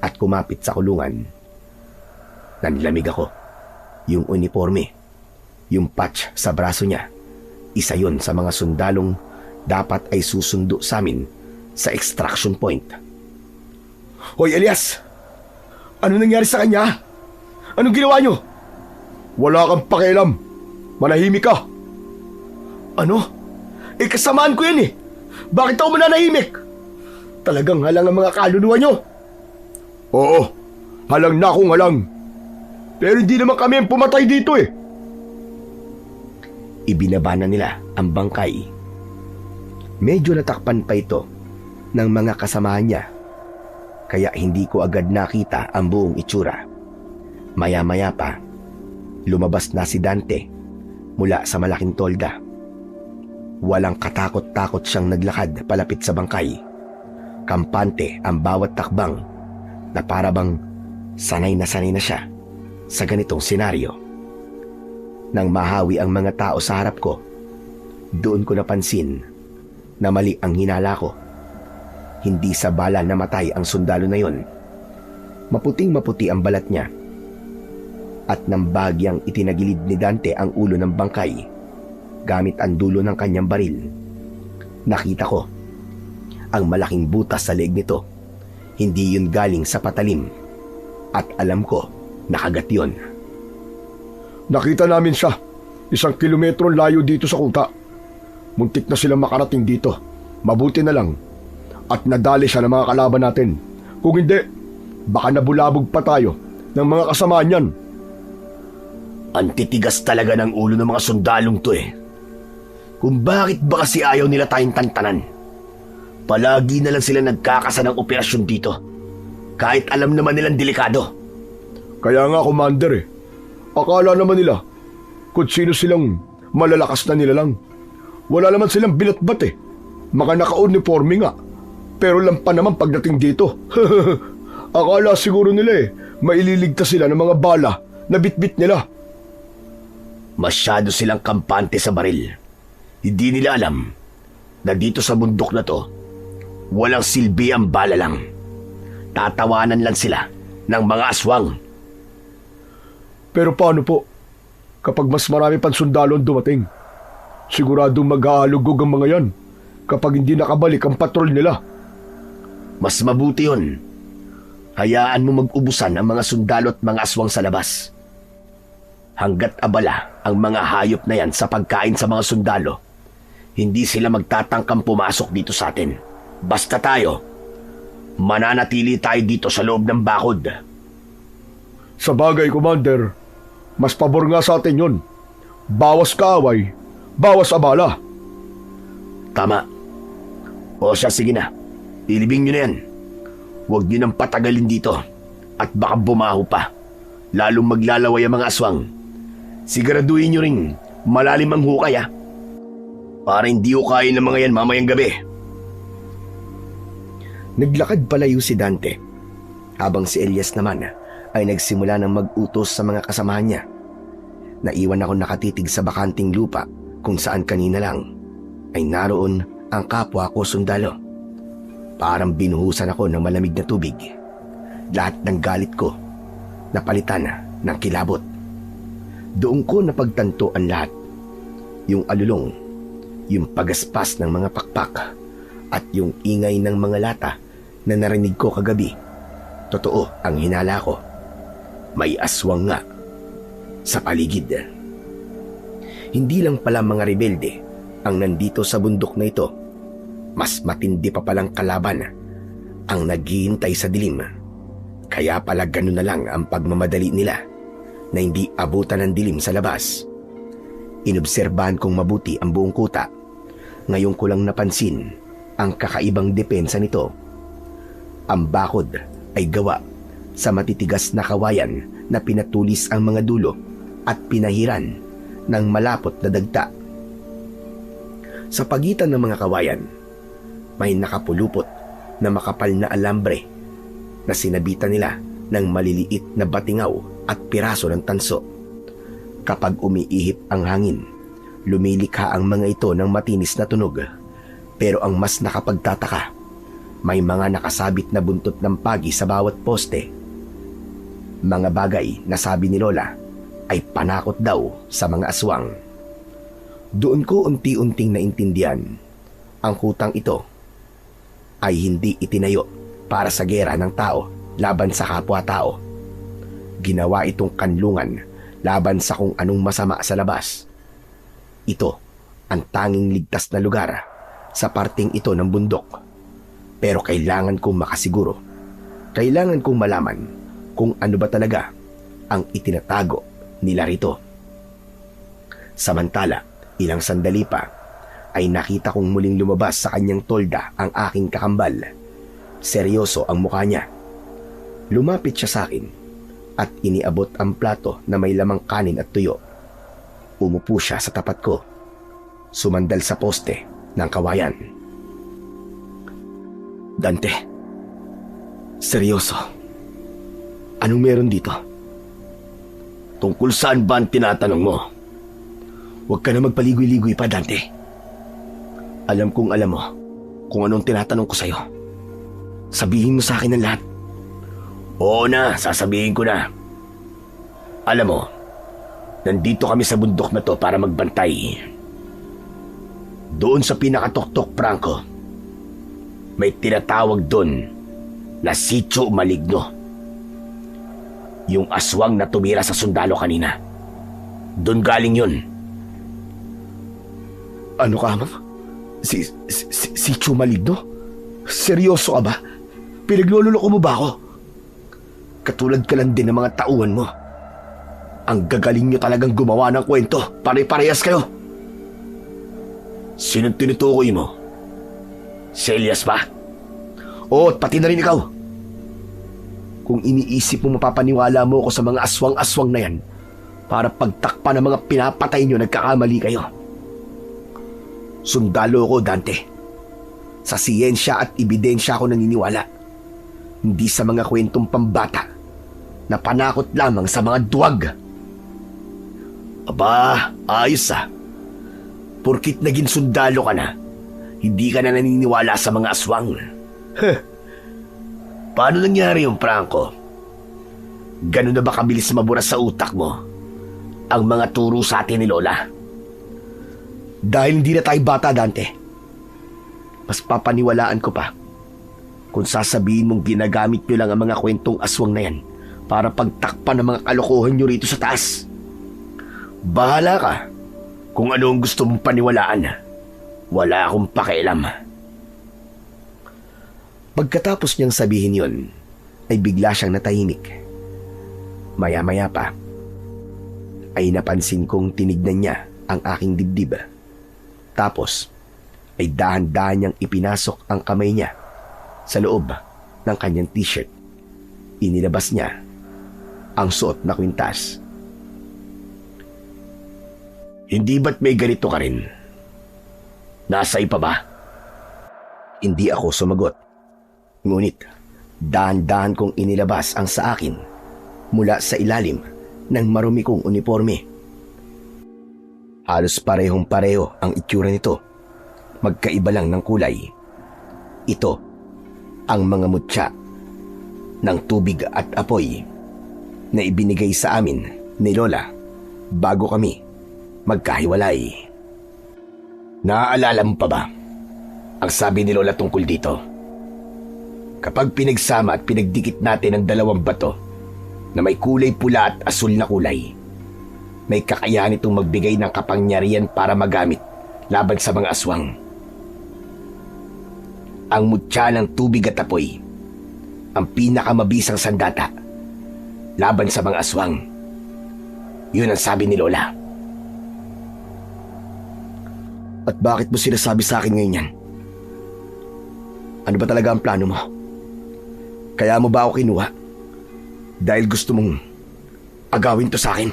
at kumapit sa kulungan. Nanlamig ako. Yung uniforme, yung patch sa braso niya, isa yon sa mga sundalong dapat ay susundo sa amin sa extraction point. Hoy, Elias! Ano nangyari sa kanya? Anong ginawa nyo? Wala kang pakialam. Manahimik ka. Ano? Kasamaan ko yan eh. Bakit ako mananahimik? Talagang halang ang mga kaluluwa nyo. Oo, halang na akong halang. Pero hindi naman kami ang pumatay dito eh. Ibinaba na nila ang bangkay. Medyo natakpan pa ito ng mga kasamahan niya, kaya hindi ko agad nakita ang buong itsura. Maya-maya pa, lumabas na si Dante mula sa malaking tolda. Walang katakot-takot siyang naglakad palapit sa bangkay. Kampante ang bawat takbang na para bang sanay na siya sa ganitong senaryo. Nang mahawi ang mga tao sa harap ko, doon ko napansin na mali ang hinala ko. Hindi sa bala namatay ang sundalo na yon. Maputing-maputi ang balat niya. At nang bagyang itinagilid ni Dante ang ulo ng bangkay gamit ang dulo ng kanyang baril. Nakita ko ang malaking butas sa leeg nito. Hindi yun galing sa patalim. At alam ko, nakagat yun. Nakita namin siya. 1 kilometro layo dito sa kuta. Muntik na silang makarating dito. Mabuti na lang. At nadali siya ng mga kalaban natin. Kung hindi, baka nabulabog pa tayo ng mga kasama niyan. Ang titigas talaga ng ulo ng mga sundalong to eh. Kung bakit ba kasi ayaw nila tayong tantanan. Palagi na lang sila nagkakasa ng operasyon dito. Kahit alam naman nilang delikado. Kaya nga, Commander Akala naman nila kung sino silang malalakas na nila lang. Wala naman silang binatbat Mga naka-uniforme nga. Pero lampa naman pagdating dito. Akala siguro nila maililigtas sila ng mga bala na bitbit nila. Masyado silang kampante sa baril. Hindi nila alam na dito sa bundok na to, walang silbi ang bala lang. Tatawanan lang sila ng mga aswang. Pero paano po kapag mas marami pang sundalo ang dumating? Siguradong mag-aalugog ang mga yan kapag hindi nakabalik ang patrol nila. Mas mabuti yun. Hayaan mo mag-ubusan ang mga sundalo at mga aswang sa labas. Hanggat abala ang mga hayop na yan sa pagkain sa mga sundalo, hindi sila magtatangkang pumasok dito sa atin. Basta tayo, mananatili tayo dito sa loob ng bakod. Sa bagay, Commander, mas pabor nga sa atin yun. Bawas kaaway, bawas abala. Tama. O siya, sige na. Ilibing nyo na yan. Huwag nyo nang patagalin dito at baka bumaho pa. Lalong maglalaway ang mga aswang. Siguraduhin nyo ring malalim ang hukay para hindi hukayin ng mga yan mamayang gabi. Naglakad palayo si Dante habang si Elias naman ay nagsimula ng mag-utos sa mga kasamahan niya. Naiwan ako nakatitig sa bakanting lupa kung saan kanina lang ay naroon ang kapwa ko sundalo. Parang binuhusan ako ng malamig na tubig. Lahat ng galit ko napalitan ng kilabot. Doon ko napagtanto ang lahat. Yung alulong, yung pagaspas ng mga pakpak, at yung ingay ng mga lata na narinig ko kagabi. Totoo ang hinala ko. May aswang nga sa paligid. Hindi lang pala mga rebelde ang nandito sa bundok na ito. Mas matindi pa palang kalaban ang naghihintay sa dilim. Kaya pala ganun na lang ang pagmamadali nila na hindi abutan ng dilim sa labas. Inobserbahan kong mabuti ang buong kuta. Ngayon ko lang napansin ang kakaibang depensa nito. Ang bakod ay gawa sa matitigas na kawayan na pinatulis ang mga dulo at pinahiran ng malapot na dagta. Sa pagitan ng mga kawayan, may nakapulupot na makapal na alambre na sinabitan nila ng maliliit na batingaw at piraso ng tanso. Kapag umiihip ang hangin, lumilikha ang mga ito ng matinis na tunog. Pero ang mas nakapagtataka, may mga nakasabit na buntot ng pagi sa bawat poste. Mga bagay na sabi ni Lola ay panakot daw sa mga aswang. Doon ko unti-unting naintindihan, ang kutang ito ay hindi itinayo para sa gera ng tao laban sa kapwa-tao. Ginawa itong kanlungan laban sa kung anong masama sa labas. Ito ang tanging ligtas na lugar sa parting ito ng bundok. Pero kailangan kong makasiguro. Kailangan kong malaman kung ano ba talaga ang itinatago nila rito. Samantala, ilang sandali pa ay nakita kong muling lumabas sa kanyang tolda ang aking kakambal. Seryoso ang mukha niya. Lumapit siya sa akin at iniabot ang plato na may lamang kanin at tuyo. Umupo siya sa tapat ko, sumandal sa poste ng kawayan. Dante, seryoso, anong meron dito? Tungkol saan ba ang tinatanong mo? Huwag ka na magpaligoy-ligoy pa, Dante. Alam kong alam mo kung anong tinatanong ko sa'yo. Sabihin mo sa akin ang lahat. Oo na, sasabihin ko na. Alam mo, nandito kami sa bundok na to para magbantay. Doon sa pinakatuktok, Franco, may tinatawag doon na Sitio Maligno. Yung aswang na tumira sa sundalo kanina. Doon galing yun. Ano ka, ma'am? Sitio Maligno? Seryoso ka ba? Pinaglululoko mo ba ako? Katulad ka lang din ng mga tauhan mo. Ang gagaling nyo talagang gumawa ng kwento. Pare-parehas kayo. Sinong tinutukoy mo? Si Elias ba? Oo, at pati na rin ikaw. Kung iniisip mo mapapaniwala mo ako sa mga aswang-aswang na yan, para pagtakpan ng mga pinapatay nyo, nagkakamali kayo. Sundalo ko, Dante. Sa siyensya at ebidensya ako naniniwala. Hindi sa mga kwentong pambata na panakot lamang sa mga duwag. Aba, ayos ah. Porkit naging sundalo ka na, hindi ka na naniniwala sa mga aswang. Paano nangyari yung Franco? Ganun na ba kabilis mabura sa utak mo ang mga turo sa atin ni Lola? Dahil hindi na tayo bata, Dante. Mas papaniwalaan ko pa kung sasabihin mong ginagamit nyo lang ang mga kwentong aswang na yan para pagtakpan ng mga kalokohan nyo rito sa taas. Bahala ka kung ano ang gusto mong paniwalaan. Wala akong pakialam. Pagkatapos niyang sabihin yon, ay bigla siyang natahimik. Maya-maya pa, ay napansin kong tinignan niya ang aking dibdib. Tapos, ay dahan-dahan niyang ipinasok ang kamay niya sa loob ng kanyang t-shirt. Inilabas niya ang suot na kwintas. Hindi ba't may ganito ka rin? Nasa iba ba? Hindi ako sumagot. Ngunit, dahan-dahan kong inilabas ang sa akin mula sa ilalim ng marumi kong uniforme. Halos parehong-pareho ang itsura nito. Magkaiba lang ng kulay. Ito ang mga mutya ng tubig at apoy na ibinigay sa amin ni Lola bago kami magkahiwalay. Naaalala mo pa ba ang sabi ni Lola tungkol dito? Kapag pinagsama at pinagdikit natin ang dalawang bato na may kulay pula at asul na kulay, may kakayahan itong magbigay ng kapangyarihan para magamit laban sa mga aswang. Ang mutya ng tubig at apoy, ang pinakamabisang sandata laban sa mga aswang. Yun ang sabi ni Lola. At bakit mo sinasabi sa akin ngayon yan? Ano ba talaga ang plano mo? Kaya mo ba ako kinuha? Dahil gusto mong agawin to sa akin?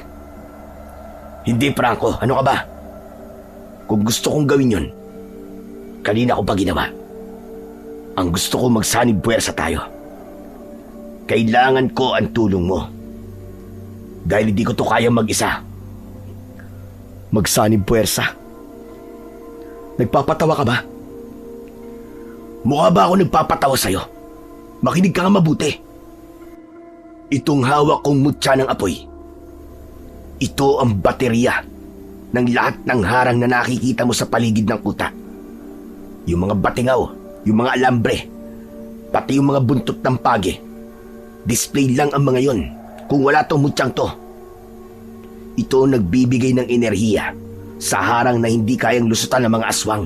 Hindi, Franco. Ano ka ba? Kung gusto kong gawin yun, kanina ko pa ginawa. Ang gusto ko magsanib puwersa tayo. Kailangan ko ang tulong mo. Dahil hindi ko to kayang mag-isa. Magsanib puwersa? Nagpapatawa ka ba? Mukha ba ako nagpapatawa sa'yo? Makinig ka nga mabuti. Itong hawak kong mutya ng apoy, ito ang baterya ng lahat ng harang na nakikita mo sa paligid ng kuta. Yung mga batingaw, yung mga alambre, pati yung mga buntot ng page. Display lang ang mga yon kung wala tong mutyang to. Ito ang nagbibigay ng enerhiya sa harang na hindi kayang lusutan ng mga aswang.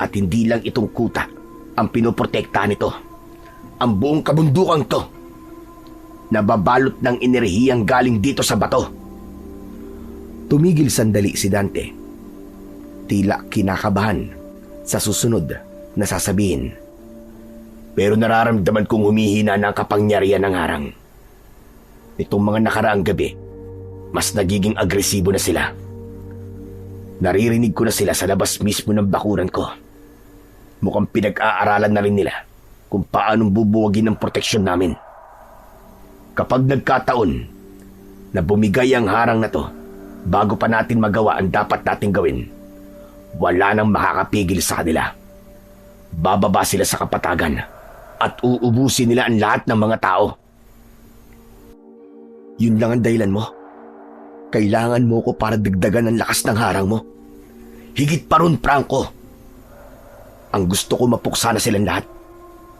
At hindi lang itong kuta ang pinoprotektahan nito. Ang buong kabundukang to, nababalot ng enerhiyang galing dito sa bato. Tumigil sandali si Dante. Tila kinakabahan sa susunod na sasabihin. Pero nararamdaman kong humihina ng kapangyarihan ng harang. Itong mga nakaraang gabi, mas nagiging agresibo na sila. Naririnig ko na sila sa labas mismo ng bakuran ko. Mukhang pinag-aaralan na rin nila kung paanong bubuwagin ang proteksyon namin. Kapag nagkataon na bumigay ang harang na to, bago pa natin magawa ang dapat nating gawin, wala nang makakapigil sa kanila. Bababa sila sa kapatagan at uubusin nila ang lahat ng mga tao. Yun lang ang dahilan mo? Kailangan mo ko para dagdagan ang lakas ng harang mo? Higit pa ron, Franco. Ang gusto ko mapuksa na silang lahat.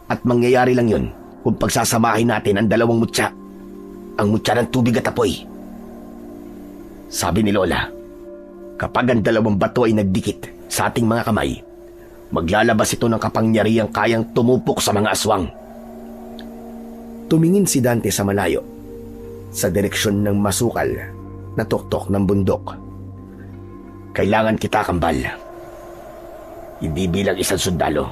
At mangyayari lang yun kung pagsasamahin natin ang dalawang mutya. Ang mutya ng tubig at apoy. Sabi ni Lola, kapag ang dalawang bato ay nagdikit sa ating mga kamay, maglalabas ito ng kapangyarihang kayang tumupok sa mga aswang. Tumingin si Dante sa malayo, sa direksyon ng masukal na tuktok ng bundok. Kailangan kita, Kambal. Hindi bilang isang sundalo,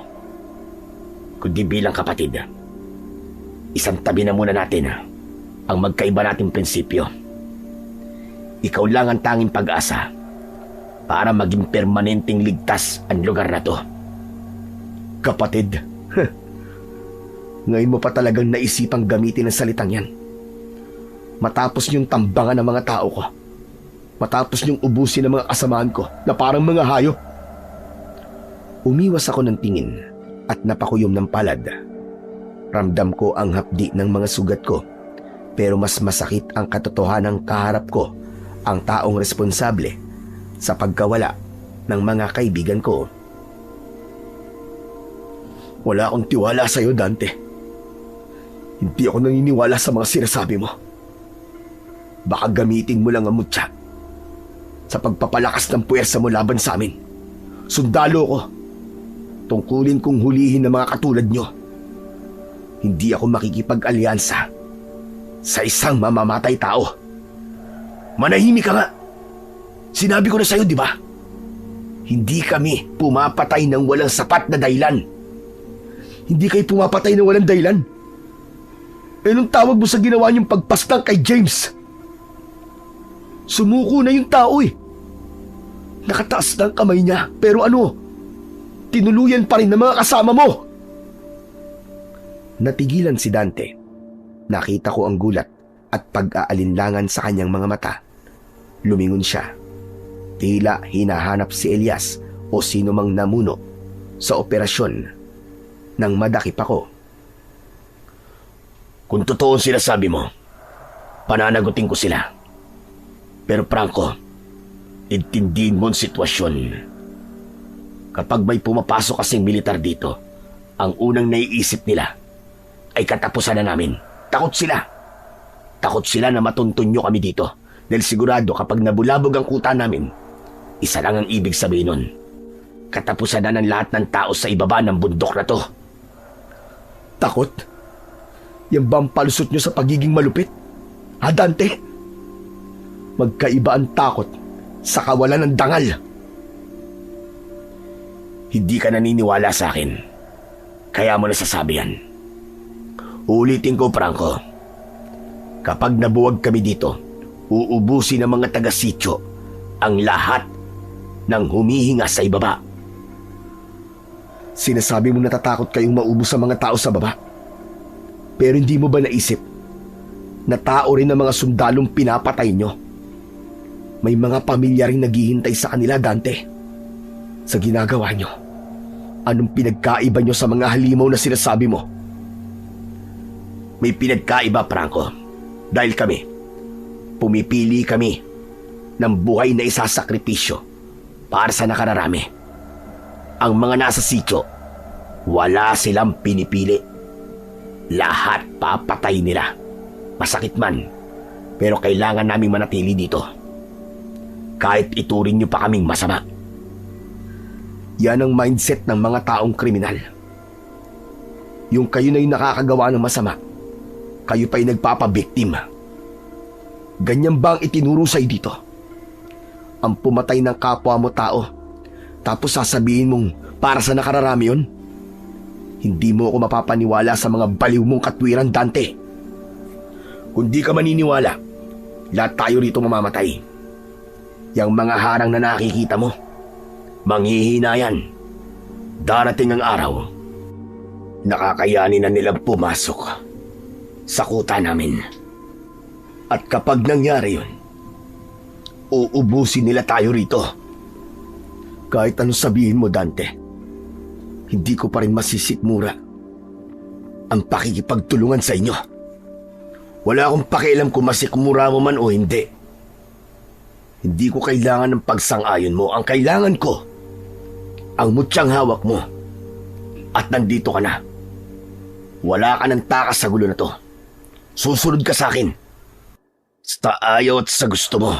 kundi bilang kapatid. Isang tabi na muna natin ang magkaiba nating prinsipyo. Ikaw lang ang tanging pag-asa para maging permanenteng ligtas ang lugar na to. Kapatid, ngayon mo pa talagang naisipang gamitin ang salitang yan. Matapos niyong tambangan ng mga tao ko. Matapos niyong ubusin ng mga kasamahan ko na parang mga hayop. Umiwas ako ng tingin at napakuyom ng palad. Ramdam ko ang hapdi ng mga sugat ko, pero mas masakit ang katotohanang kaharap ko ang taong responsable sa pagkawala ng mga kaibigan ko. Wala akong tiwala sa iyo, Dante. Hindi ako naniniwala sa mga sinasabi mo. Baka gamitin mo lang ang mutya sa pagpapalakas ng puwersa mo laban sa amin. Sundalo ko. Tungkulin kong hulihin ng mga katulad nyo. Hindi ako makikipag-alyansa sa isang mamamatay tao. Manahimik ka nga. Sinabi ko na sa'yo, di ba? Hindi kami pumapatay ng walang sapat na dahilan. Hindi kayo pumapatay ng walang dahilan. Anong tawag mo sa ginawa niyong pagpastang kay James? Sumuko na yung tao eh. Nakataas na ang kamay niya, pero tinuluyan pa rin ng mga kasama mo. Natigilan si Dante. Nakita ko ang gulat at pag-aalinlangan sa kanyang mga mata. Lumingon siya. Tila hinahanap si Elias o sino mang namuno sa operasyon nang madakip ako. Kung totoo ang sinasabi mo, pananagutin ko sila. Pero Franco, intindihin mo ang sitwasyon. Kapag may pumapasok kasing militar dito, ang unang naiisip nila ay katapusan na namin. Takot sila. Takot sila na matuntunyo kami dito. Dahil sigurado kapag nabulabog ang kuta namin, isa lang ang ibig sabihin nun. Katapusan na ng lahat ng tao sa ibaba ng bundok na to. Takot? Yan ba ang palusot nyo sa pagiging malupit? Ha, Dante? Magkaiba ang takot sa kawalan ng dangal. Hindi ka naniniwala sa akin. Kaya mo nasasabi yan. Ulitin ko, Franco. Kapag nabuwag kami dito, uubusin ng mga taga-sityo ang lahat ng humihinga sa ibaba. Sinasabi mo natatakot kayong maubos ang mga tao sa baba. Pero hindi mo ba naisip na tao rin ang mga sundalong pinapatay nyo? May mga pamilya rin naghihintay sa kanila, Dante. Sa ginagawa nyo, anong pinagkaiba nyo sa mga halimaw na sinasabi mo? May pinagkaiba, Franco. Dahil pumipili kami ng buhay na isasakripisyo para sa nakararami. Ang mga nasa sityo, wala silang pinipili. Lahat papatay nila. Masakit man, pero kailangan naming manatili dito. Kahit ituring niyo pa kaming masama. Yan ang mindset ng mga taong kriminal. Yung kayo na yung nakakagawa ng masama, kayo pa'y nagpapabiktima. Ganyan ba ang itinuro sa'yo dito? Ang pumatay ng kapwa mo tao, tapos sasabihin mong para sa nakararami yun? Hindi mo ako mapapaniwala sa mga baliw mong katwiran, Dante. Kung di ka maniniwala, lahat tayo rito mamamatay. Yang mga harang na nakikita mo, manghihina yan. Darating ang araw, nakakayanin na nilang pumasok sa kuta namin. At kapag nangyari yun, uubusin nila tayo rito. Kahit anong sabihin mo, Dante, hindi ko pa rin masisikmura ang pakikipagtulungan sa inyo. Wala akong pakialam kung masikmura mo man o hindi. Hindi ko kailangan ng pagsang-ayon mo. Ang kailangan ko, ang mutyang hawak mo. At nandito ka na. Wala ka ng takas sa gulo na to. Susunod ka sa akin. Sa ayaw at sa gusto mo.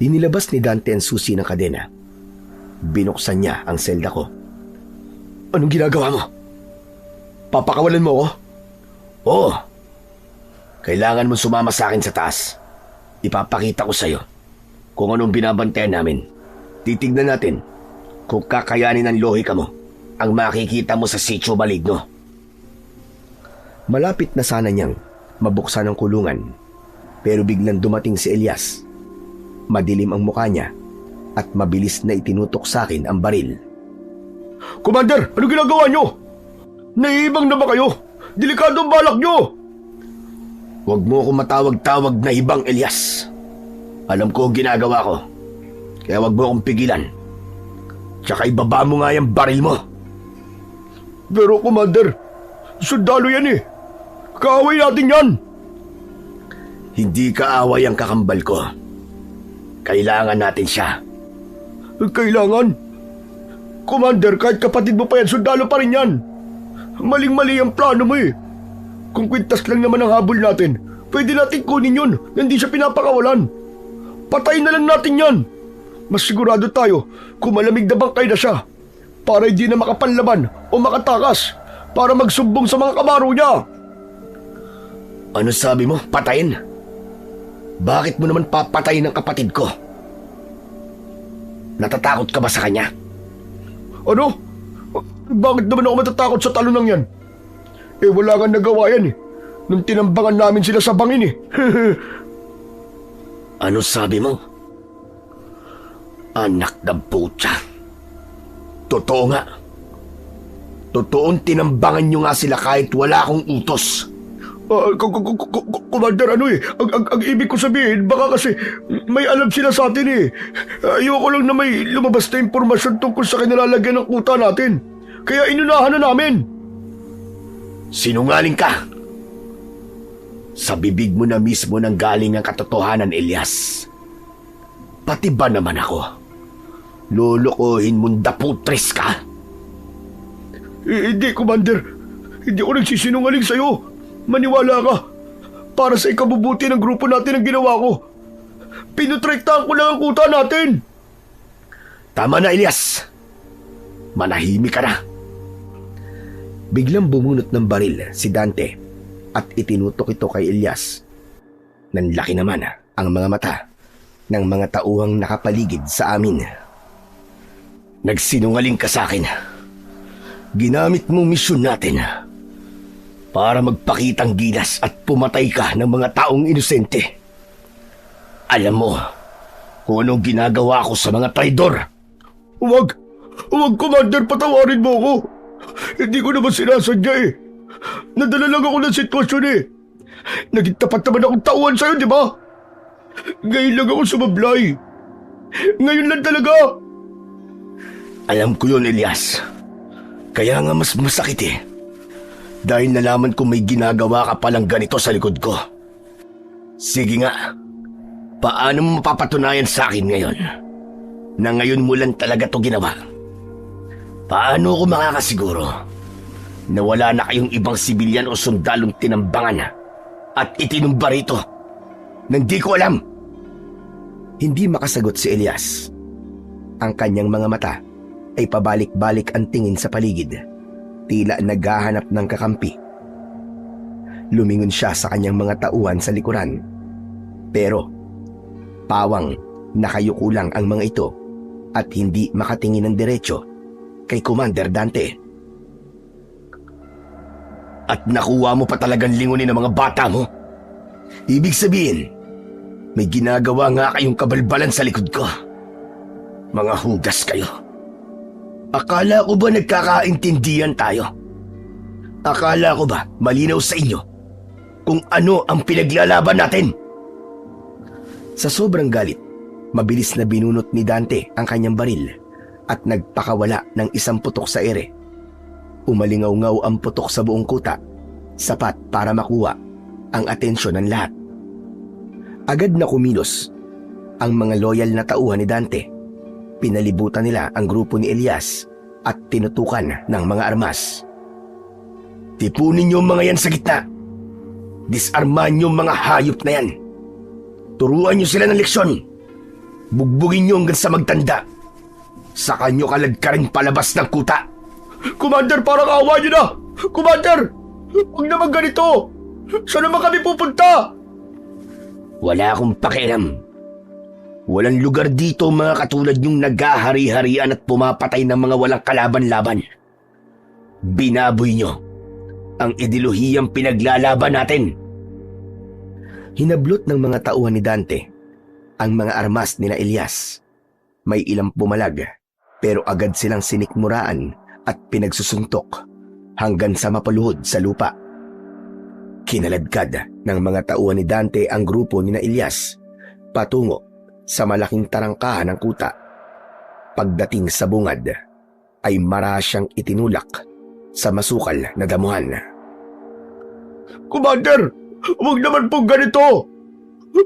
Inilabas ni Dante ang susi ng kadena. Binuksan niya ang selda ko. Anong ginagawa mo? Papakawalan mo ako? Oo. Kailangan mo sumama sa akin sa taas. Ipapakita ko sa'yo kung anong binabantayan namin. Titignan natin kung kakayanin ng lohika mo ang makikita mo sa sitio maligno. Malapit na sana niyang mabuksan ang kulungan, pero biglang dumating si Elias. Madilim ang mukha niya at mabilis na itinutok sa akin ang baril. Commander, ano ginagawa niyo? Naiibang na ba kayo? Delikado ang balak niyo! Huwag mo akong matawag-tawag na ibang, Elias. Alam ko ang ginagawa ko, kaya huwag mo akong pigilan. Tsaka ibaba mo nga yung baril mo. Pero Commander, sundalo yan eh. Kaaway natin yan. Hindi kaaway ang kakambal ko. Kailangan natin siya. Kailangan? Commander, kahit kapatid mo pa yan, sundalo pa rin yan. Maling-mali ang plano mo eh. Kung kwintas lang naman ang habol natin, pwede natin kunin yun na hindi siya pinapakawalan. Patayin na lang natin yan. Mas sigurado tayo kung malamig na bangkay na siya para hindi na makapanlaban o makatakas para magsumbong sa mga kamaro niya. Ano sabi mo? Patayin? Bakit mo naman papatayin ang kapatid ko? Natatakot ka ba sa kanya? Ano? Bakit naman ako matatakot sa talonang yan? Eh wala kang nagawa yan eh. Nung tinambangan namin sila sa bangin eh. Ano sabi mo? Anak na putya. Totoo nga. Totoong tinambangan nyo nga sila kahit wala akong utos. Commander, ano eh, ang ibig ko sabihin, baka kasi may alam sila sa atin eh. Ayoko lang na may lumabas na impormasyon tungkol sa kinalalagyan ng kuta natin. Kaya inunahan na namin. Sinungaling ka. Sa bibig mo na mismo nang galing ang katotohanan, Elias. Pati ba naman ako? Lulukuhin mong daputres ka? Hindi, Commander. Hindi ako nagsisinungaling sa'yo. Maniwala ka. Para sa ikabubuti ng grupo natin ang ginawa ko. Pinutrektahan ko lang ang kuta natin. Tama na, Elias. Manahimik ka na. Biglang bumunot ng baril si Dante at itinutok ito kay Elias. Nanlaki naman ang mga mata ng mga tauhang nakapaligid sa amin. Nagsinungaling ka sa akin. Ginamit mo misyon natin para magpakitang gilas at pumatay ka ng mga taong inosente. Alam mo kung anong ginagawa ko sa mga traidor. Huwag, Commander, patawarin mo ako. Hindi ko naman sinasadya eh. Nadala lang ako ng sitwasyon eh. Naging tapat naman akong tauhan sa'yo, di ba? Ngayon lang ako sumablay. Ngayon lang talaga. Alam ko yun, Elias. Kaya nga mas masakit eh. Dahil nalaman ko may ginagawa ka palang ganito sa likod ko. Sige nga. Paano mo mapapatunayan sa akin ngayon na ngayon mo lang talaga to ginawa? Paano ko makakasiguro na wala na kayong ibang sibilyan o sundalong tinambangan at itinumba rito na hindi ko alam? Hindi makasagot si Elias. Ang kanyang mga mata ay pabalik-balik ang tingin sa paligid, tila naghahanap ng kakampi. Lumingon siya sa kanyang mga tauhan sa likuran, pero pawang nakayuko lang ang mga ito at hindi makatingin ng diretso kay Commander Dante. At nakuha mo pa talagang lingunin ng mga bata mo? Ibig sabihin, may ginagawa nga kayong kabalbalan sa likod ko. Mga hudas kayo. Akala ko ba nagkakaintindihan tayo? Akala ko ba malinaw sa inyo kung ano ang pinaglalaban natin? Sa sobrang galit, mabilis na binunot ni Dante ang kanyang baril at nagpakawala ng isang putok sa ere. Umalingaw-ngaw ang putok sa buong kuta, sapat para makuha ang atensyon ng lahat. Agad na kumilos ang mga loyal na tauhan ni Dante. Pinalibutan nila ang grupo ni Elias at tinutukan ng mga armas. Tipunin niyo ang mga yan sa gitna. Disarmahan niyo ang mga hayop na yan. Turuan niyo sila ng leksyon. Bugbugin niyo hanggang sa magtanda. Saka niyo kaladkaring palabas ng kuta. Commander, parang awa niyo na! Commander! Huwag naman ganito! Saan naman kami pupunta? Wala akong pakialam. Walang lugar dito mga katulad yung naghahari-harian at pumapatay ng mga walang kalaban-laban. Binaboy niyo ang ideolohiyang pinaglalaban natin. Hinablot ng mga tauhan ni Dante ang mga armas nila Elias. May ilang pumalag pero agad silang sinikmuraan at pinagsusuntok hanggang sa mapaluhod sa lupa. Kinaladkad ng mga tauhan ni Dante ang grupo ni na Elias patungo sa malaking tarangkahan ng kuta. Pagdating sa bungad ay marasyang itinulak sa masukal na damuhan. Commander, huwag naman pong ganito!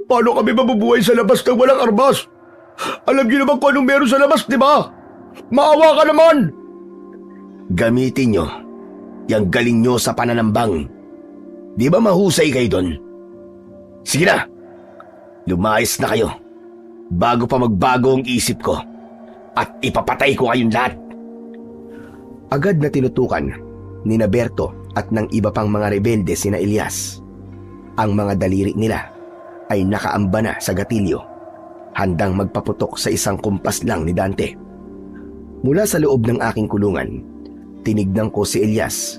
Paano kami mabubuhay sa labas ng walang armas? Alam niyo naman kung anong meron sa labas, di ba? Maawa ka naman! Gamitin nyo yung galing nyo sa pananambang. Di ba mahusay kayo doon? Sige na, lumayas na kayo bago pa magbago ang isip ko at ipapatay ko kayong lahat. Agad na tinutukan ni Berto at ng iba pang mga rebelde sina Elias. Ang mga daliri nila ay nakaamba na sa gatilyo, handang magpaputok sa isang kumpas lang ni Dante. Mula sa loob ng aking kulungan, tinignan ko si Elias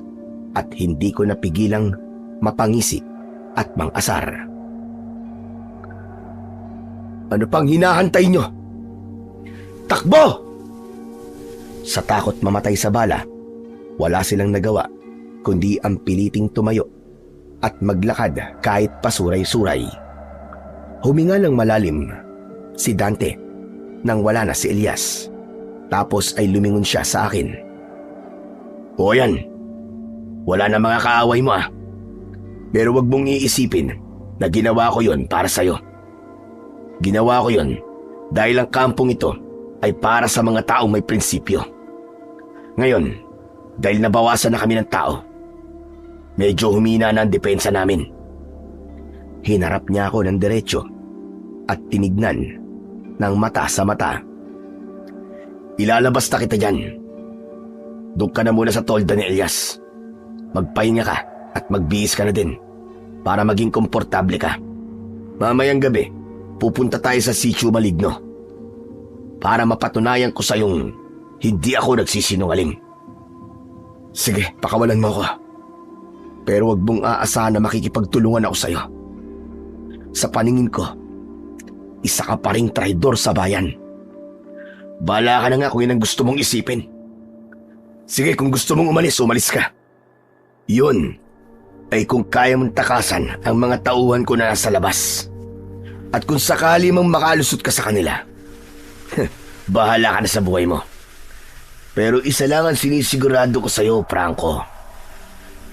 at hindi ko napigilang mapangisi at mangasar. Ano pang hinahantay nyo? Takbo! Sa takot mamatay sa bala, wala silang nagawa kundi ang piliting tumayo at maglakad kahit pasuray-suray. Huminga ng malalim si Dante nang wala na si Elias. Tapos ay lumingon siya sa akin. O yan, wala na mga kaaway mo ah. Pero wag mong iisipin na ginawa ko yon para sa'yo. Ginawa ko yon dahil ang kampong ito ay para sa mga taong may prinsipyo. Ngayon, dahil nabawasan na kami ng tao, medyo humina na ang depensa namin. Hinarap niya ako ng diretsyo at tinignan ng mata sa mata. Ilalabas na kita dyan. Doon ka na muna sa tolda ni Elias. Magpahinga ka at magbihis ka na din para maging komportable ka. Mamayang gabi, pupunta tayo sa Sitio Maligno para mapatunayan ko sa yung hindi ako nagsisinungaling. Sige, pakawalan mo ako. Pero wag mong aasahan na makikipagtulungan ako sa'yo. Sa paningin ko, isa ka pa ring traidor sa bayan. Bahala ka na nga kung yun ang gusto mong isipin. Sige, kung gusto mong umalis, umalis ka. Yun ay kung kaya mong takasan ang mga tauhan ko na nasa labas. At kung sakali mang makalusot ka sa kanila, bahala ka na sa buhay mo. Pero isa lang ang sinisigurado ko sa'yo, Franco.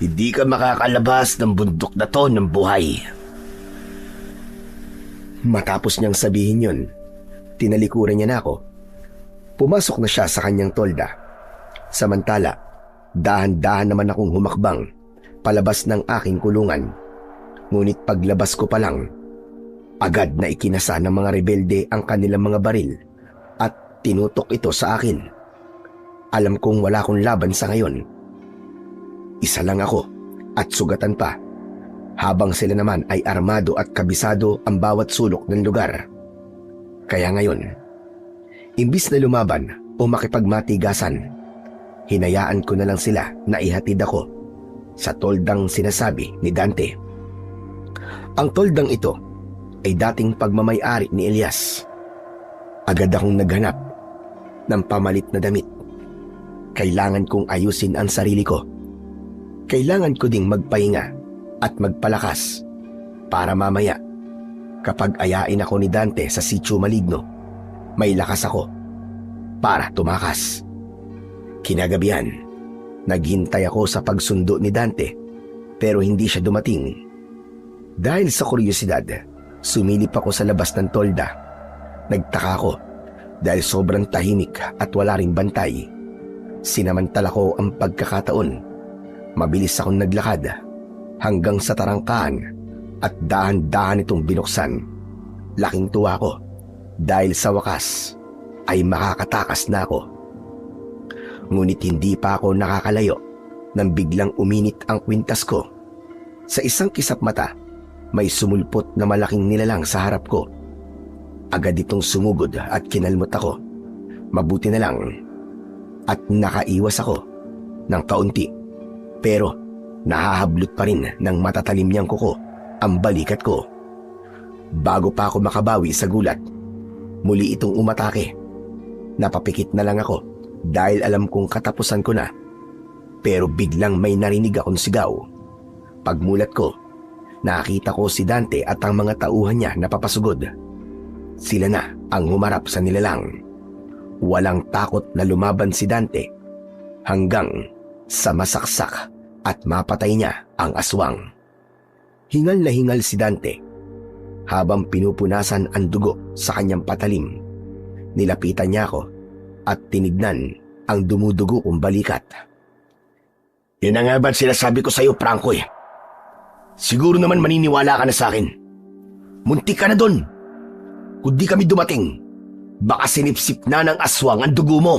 Hindi ka makakalabas ng bundok na to ng buhay. Matapos niyang sabihin yun, tinalikuran niya na ako. Pumasok na siya sa kanyang tolda. Samantala, dahan-dahan naman akong humakbang palabas ng aking kulungan. Ngunit paglabas ko pa lang, agad na ikinasa ng mga rebelde ang kanilang mga baril at tinutok ito sa akin. Alam kong wala akong laban sa ngayon. Isa lang ako at sugatan pa, habang sila naman ay armado at kabisado ang bawat sulok ng lugar. Kaya ngayon, imbis na lumaban o makipagmatigasan, hinayaan ko na lang sila na ihatid ako sa toldang sinasabi ni Dante. Ang toldang ito ay dating pagmamay-ari ni Elias. Agad akong naghanap ng pamalit na damit. Kailangan kong ayusin ang sarili ko. Kailangan ko ding magpahinga at magpalakas para mamaya, kapag ayain ako ni Dante sa Sitio Maligno, may lakas ako para tumakas. Kinagabihan, naghintay ako sa pagsundo ni Dante pero hindi siya dumating. Dahil sa kuryosidad, sumilip ako sa labas ng tolda. Nagtaka ako Dahil sobrang tahimik at wala ring bantay, sinamantala ko ang pagkakataon. Mabilis akong naglakad hanggang sa tarangkaan at dahan-dahan itong binuksan. Laking tuwa ko dahil sa wakas ay makakatakas na ako. Ngunit hindi pa ako nakakalayo nang biglang uminit ang kwintas ko. Sa isang kisap mata, may sumulpot na malaking nilalang sa harap ko. Agad itong sumugod at kinalmot ako. Mabuti na lang at nakaiwas ako ng kaunti. Pero nahahablot pa rin ng matatalim niyang kuko ang balikat ko. Bago pa ako makabawi sa gulat, muli itong umatake. Napapikit na lang ako dahil alam kong katapusan ko na. Pero biglang may narinig akong sigaw. Pagmulat ko, nakita ko si Dante at ang mga tauhan niya na papasugod. Sila na ang humarap sa nilalang. Walang takot na lumaban si Dante hanggang sa masaksak at mapatay niya ang aswang. Hingal na hingal si Dante habang pinupunasan ang dugo sa kanyang patalim. Nilapitan niya ako at tinignan ang dumudugo kong balikat. Yun na nga ba't sinasabi ko sa'yo, Franco eh. Siguro naman maniniwala ka na sa akin. Muntik ka na doon. Kung di kami dumating, baka sinipsip na ng aswang ang dugo mo.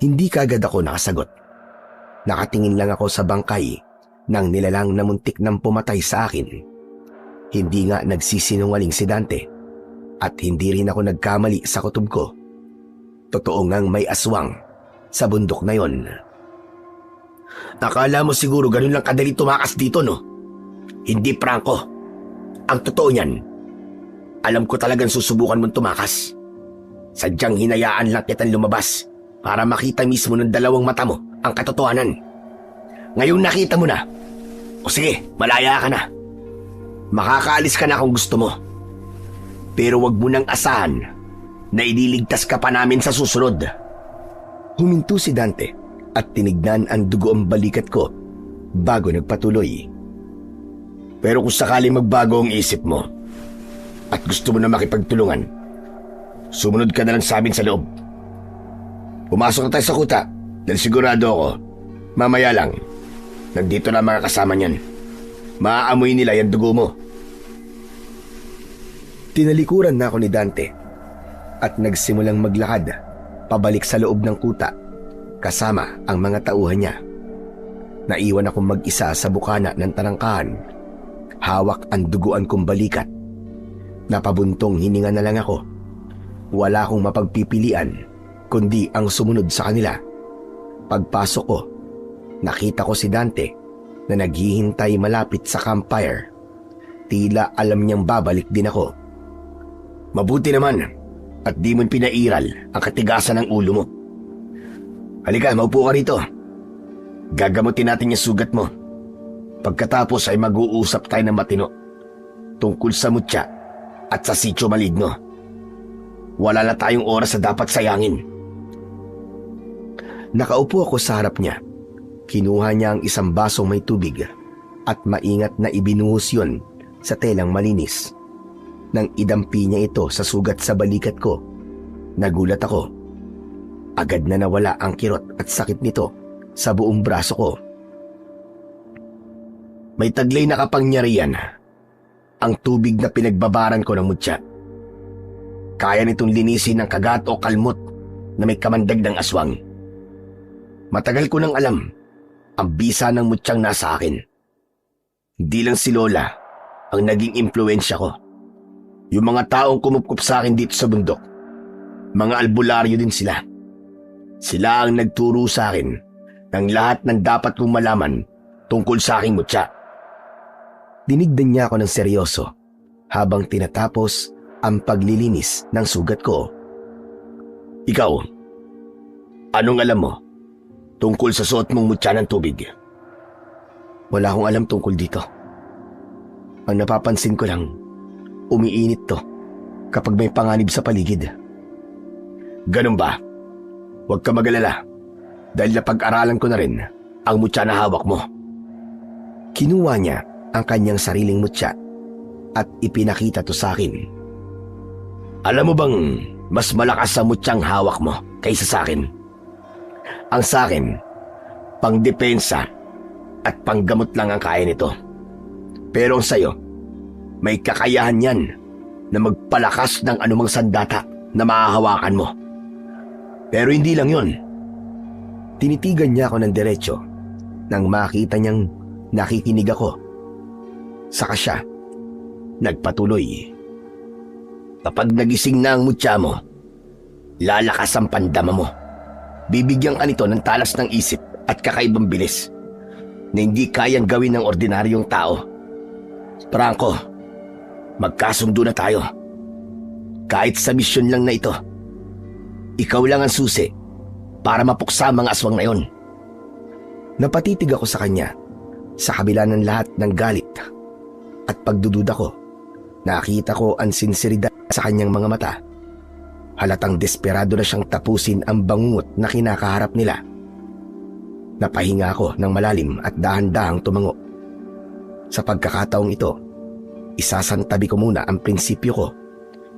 Hindi kaagad ako nakasagot. Nakatingin lang ako sa bangkay ng nilalang na muntik nang pumatay sa akin. Hindi nga nagsisinungaling si Dante at hindi rin ako nagkamali sa kutob ko. Totoo ngang may aswang sa bundok na yon. Akala mo siguro ganun lang kadali tumakas dito, no? Hindi, Franco. Ang totoo niyan, alam ko talagang susubukan mong tumakas. Sadyang hinayaan lang kitang lumabas para makita mismo ng dalawang mata mo ang katotohanan. Ngayon nakita mo na. O sige, malaya ka na. Makakaalis ka na kung gusto mo. Pero wag mo nang asahan na ililigtas ka pa namin sa susunod. Huminto si Dante at tinignan ang dugo ang balikat ko bago nagpatuloy. Pero kung sakaling magbago ang isip mo at gusto mo na makipagtulungan, sumunod ka na lang sa amin sa loob. Pumasok na tayo sa kuta dahil sigurado ako, mamaya lang, nandito na mga kasama niyan. Maaamoy nila yung dugo mo. Tinalikuran na ako ni Dante at nagsimulang maglakad pabalik sa loob ng kuta kasama ang mga tauhan niya. Naiwan akong mag-isa sa bukana ng tarangkahan. Hawak ang duguan kong balikat. Napabuntong hininga na lang ako. Wala akong mapagpipilian kundi ang sumunod sa kanila. Pagpasok ko, nakita ko si Dante na naghihintay malapit sa campfire. Tila alam niyang babalik din ako. Mabuti naman at di mo pinairal ang katigasan ng ulo mo. Halika, maupo ka rito. Gagamutin natin yung sugat mo. Pagkatapos ay mag-uusap tayo ng matino tungkol sa mutya at sa sitio maligno. Wala na tayong oras na dapat sayangin. Nakaupo ako sa harap niya. Kinuha niya ang isang basong may tubig at maingat na ibinuhos yun sa telang malinis. Nang idampi niya ito sa sugat sa balikat ko, nagulat ako. Agad na nawala ang kirot at sakit nito sa buong braso ko. May taglay na kapangyarihan ang tubig na pinagbabaran ko ng mutya. Kaya nitong linisin ng kagat o kalmot na may kamandag ng aswang. Matagal ko nang alam ang bisa ng mutyang nasa akin. Hindi lang si Lola ang naging impluensya ko. Yung mga taong kumupkup sa akin dito sa bundok, mga albularyo din sila. Sila ang nagturo sa akin ng lahat ng dapat kong malaman tungkol sa aking mutya. Dinigdan niya ako ng seryoso habang tinatapos ang paglilinis ng sugat ko. Ikaw, anong alam mo tungkol sa suot mong mutya ng tubig? Wala akong alam tungkol dito. Ang napapansin ko lang, umiinit to kapag may panganib sa paligid. Ganun ba? Huwag ka mag-alala dahil napag-aralan ko na rin ang mutya na hawak mo. Kinuha niya ang kanyang sariling mutya at ipinakita to sa akin. Alam mo bang Mas malakas sa mutyang hawak mo kaysa sa akin. Ang sa akin, pangdepensa at panggamot lang ang kaya nito. Pero ang sayo, may kakayahan yan na magpalakas ng anumang sandata na mahahawakan mo. Pero hindi lang yun. Tinitigan niya ako ng diretsyo nang makita niyang nakikinig ako. Saka siya nagpatuloy. Kapag nagising na ang mutya mo, lalakas ang pandama mo. Bibigyan ka nito ng talas ng isip at kakaibang bilis na hindi kayang gawin ng ordinaryong tao. Franco, magkasundo na tayo. Kahit sa misyon lang na ito, ikaw lang ang susi para mapuksa ang mga aswang na yon. Napatitig ako sa kanya sa kabila ng lahat ng galit at pagdududa ko. Nakita ko ang sinseridad sa kanyang mga mata. Halatang desperado na siyang tapusin ang bangungot na kinakaharap nila. Napahinga ako ng malalim at dahan-dahang tumango. Sa pagkakataong ito, isasantabi ko muna ang prinsipyo ko.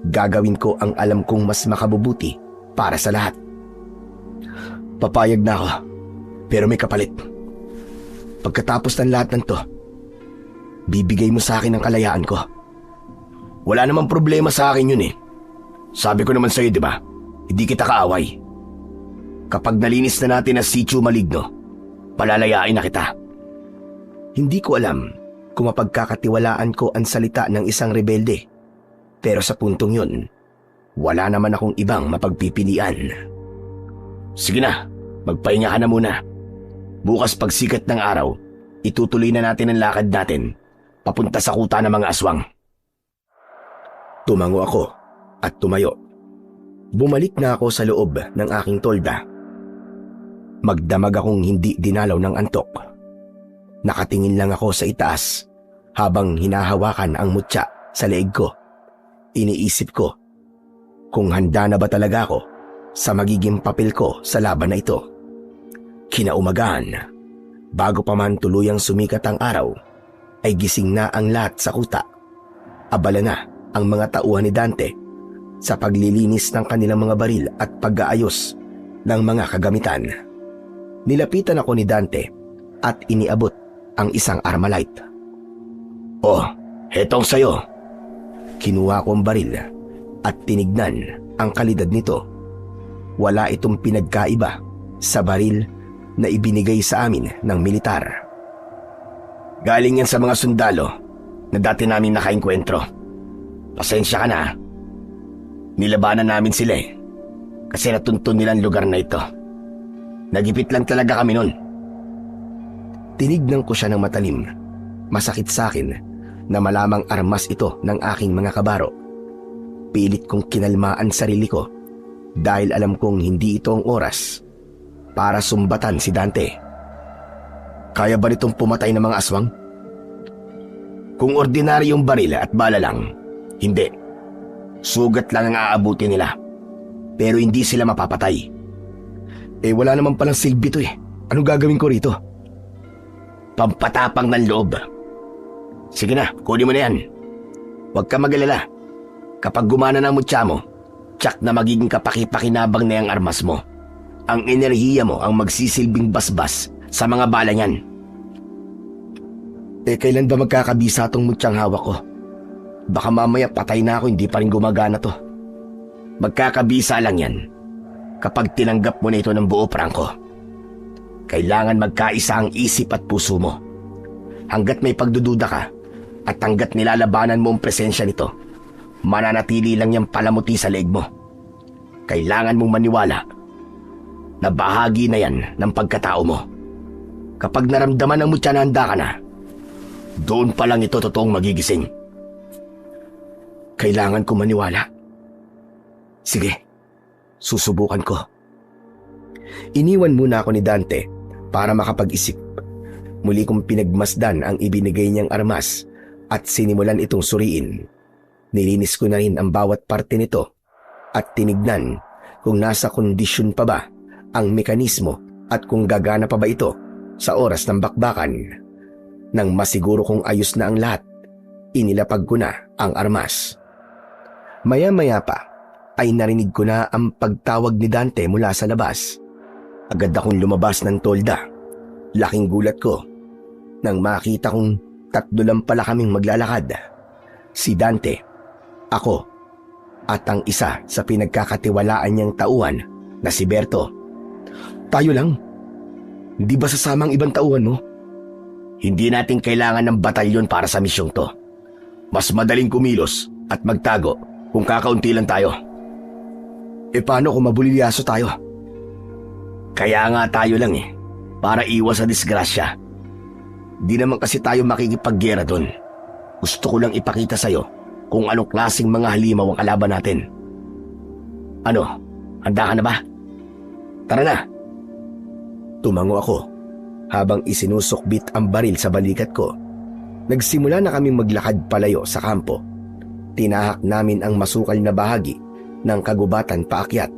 Gagawin ko ang alam kong mas makabubuti para sa lahat. Papayag na ako, pero may kapalit. Pagkatapos ng lahat ng to, bibigay mo sa akin ang kalayaan ko. Wala namang problema sa akin yun eh. Sabi ko naman sa'yo, di ba? Hindi kita kaaway. Kapag nalinis na natin ang sitio maligno, palalayain na kita. Hindi ko alam kung mapagkakatiwalaan ko ang salita ng isang rebelde. Pero sa puntong yun, wala naman akong ibang mapagpipilian. Sige na, magpahinga ka na muna. Bukas pagsikat ng araw, itutuloy na natin ang lakad natin papunta sa kuta ng mga aswang. Tumango ako at tumayo. Bumalik na ako sa loob ng aking tolda. Magdamag akong hindi dinalaw ng antok. Nakatingin lang ako sa itaas habang hinahawakan ang mutya sa leeg ko. Iniisip ko kung handa na ba talaga ako sa magiging papel ko sa laban na ito. Kinaumagahan, bago pa man tuluyang sumikat ang araw, ay gising na ang lahat sa kuta. Abala na ang mga tauhan ni Dante sa paglilinis ng kanilang mga baril at pag-aayos ng mga kagamitan. Nilapitan ako ni Dante at iniabot ang isang Armalite. Oh, hetong sayo. Kinuha ko ang baril at tinignan ang kalidad nito. Wala itong pinagkaiba sa baril na ibinigay sa amin ng militar. Galing yan sa mga sundalo na dati namin nakainkwentro. Pasensya ka na. Nilabanan namin sila eh. Kasi natuntun nila ang lugar na ito. Nagipit lang talaga kami nun. Tinignan ko siya ng matalim. Masakit sa akin na malamang armas ito ng aking mga kabaro. Pilit kong kinalmaan sarili ko dahil alam kong hindi ito ang oras para sumbatan si Dante. Kaya ba nitong pumatay ng mga aswang? Kung ordinaryong baril at bala lang, hindi. Sugat lang ang aabuti nila. Pero hindi sila mapapatay. Eh wala naman palang silbi to eh. Anong gagawin ko rito? Pampatapang ng loob. Sige na, kunin mo na yan. Huwag ka mag-alala. Kapag gumana na ang mutya mo, tsak na magiging kapaki-pakinabang na yung armas mo. Ang enerhiya mo ang magsisilbing basbas sa mga bala niyan. Eh kailan ba magkakabisa tong mutyang hawak ko? Baka mamaya patay na ako, hindi pa rin gumagana to. Magkakabisa lang yan kapag tinanggap mo na ito ng buo, Franco. Kailangan magkaisa ang isip at puso mo. Hanggat may pagdududa ka at hanggat nilalabanan mo ang presensya nito, mananatili lang yung palamuti sa leeg mo. Kailangan mong maniwala na bahagi na yan ng pagkatao mo. Kapag naramdaman ng mutya na handa ka na, doon pa lang ito totoong magigising. Kailangan ko maniwala. Sige, susubukan ko. Iniwan muna ako ni Dante para makapag-isip. Muli kong pinagmasdan ang ibinigay niyang armas at sinimulan itong suriin. Nilinis ko na rin ang bawat parte nito at tinignan kung nasa kondisyon pa ba ang mekanismo at kung gagana pa ba ito sa oras ng bakbakan. Nang masiguro kong ayos na ang lahat, inilapag ko na ang armas. Maya-maya pa ay narinig ko na ang pagtawag ni Dante mula sa labas. Agad akong lumabas ng tolda. Laking gulat ko nang makita kong 3 lang pala kaming maglalakad. Si Dante, ako, at ang isa sa pinagkakatiwalaan niyang tauhan na si Berto. Tayo lang? Hindi ba sasama ang ibang tauhan mo? Hindi natin kailangan ng batalyon para sa misyong to. Mas madaling kumilos at magtago kung kakaunti lang tayo. E paano kung mabulilyaso tayo? Kaya nga tayo lang para iwas sa disgrasya. Di naman kasi tayo makikipaggera doon. Gusto ko lang ipakita sa'yo kung anong klaseng mga halimaw ang kalaban natin. Ano, handa ka na ba? Tara na! Tumango ako habang isinusukbit ang baril sa balikat ko. Nagsimula na kaming maglakad palayo sa kampo. Tinahak namin ang masukal na bahagi ng kagubatan paakyat.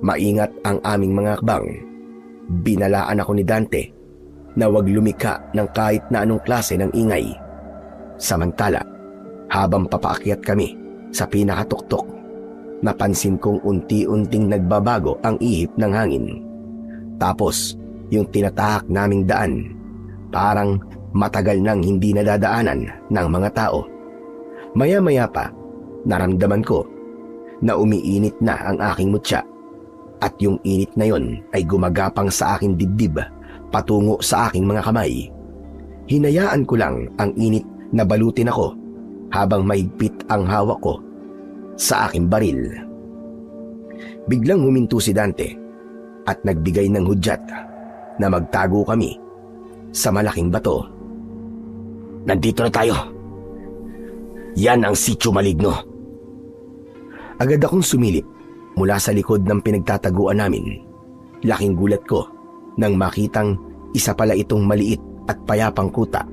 Maingat ang aming mga akbang. Binalaan ako ni Dante na huwag lumika ng kahit na anong klase ng ingay. Samantala, habang papaakyat kami sa pinakatuktok, napansin kong unti-unting nagbabago ang ihip ng hangin. Tapos, yung tinatahak naming daan, parang matagal nang hindi nadadaanan ng mga tao. Maya-maya pa, naramdaman ko na umiinit na ang aking mutya at yung init na yon ay gumagapang sa aking dibdib patungo sa aking mga kamay. Hinayaan ko lang ang init na balutin ako habang mahigpit ang hawak ko sa aking baril. Biglang huminto si Dante at nagbigay ng hudyat na magtago kami sa malaking bato. Nandito na tayo. Yan ang Sitio Maligno. Agad akong sumilip mula sa likod ng pinagtataguan namin. Laking gulat ko nang makitang isa pala itong maliit at payapang kuta.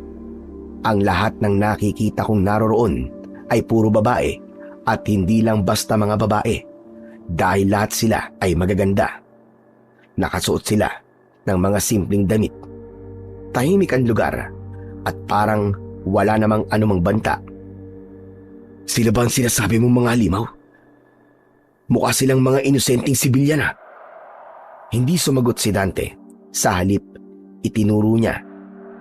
Ang lahat ng nakikita kong naroroon ay puro babae at hindi lang basta mga babae dahil lahat sila ay magaganda. Nakasuot sila ng mga simpleng damit. Tahimik ang lugar at parang wala namang anumang banta. Sila ba ang sinasabi mong mga halimaw? Mukha silang mga inosenteng sibilyan . Hindi sumagot si Dante. Sa halip, itinuro niya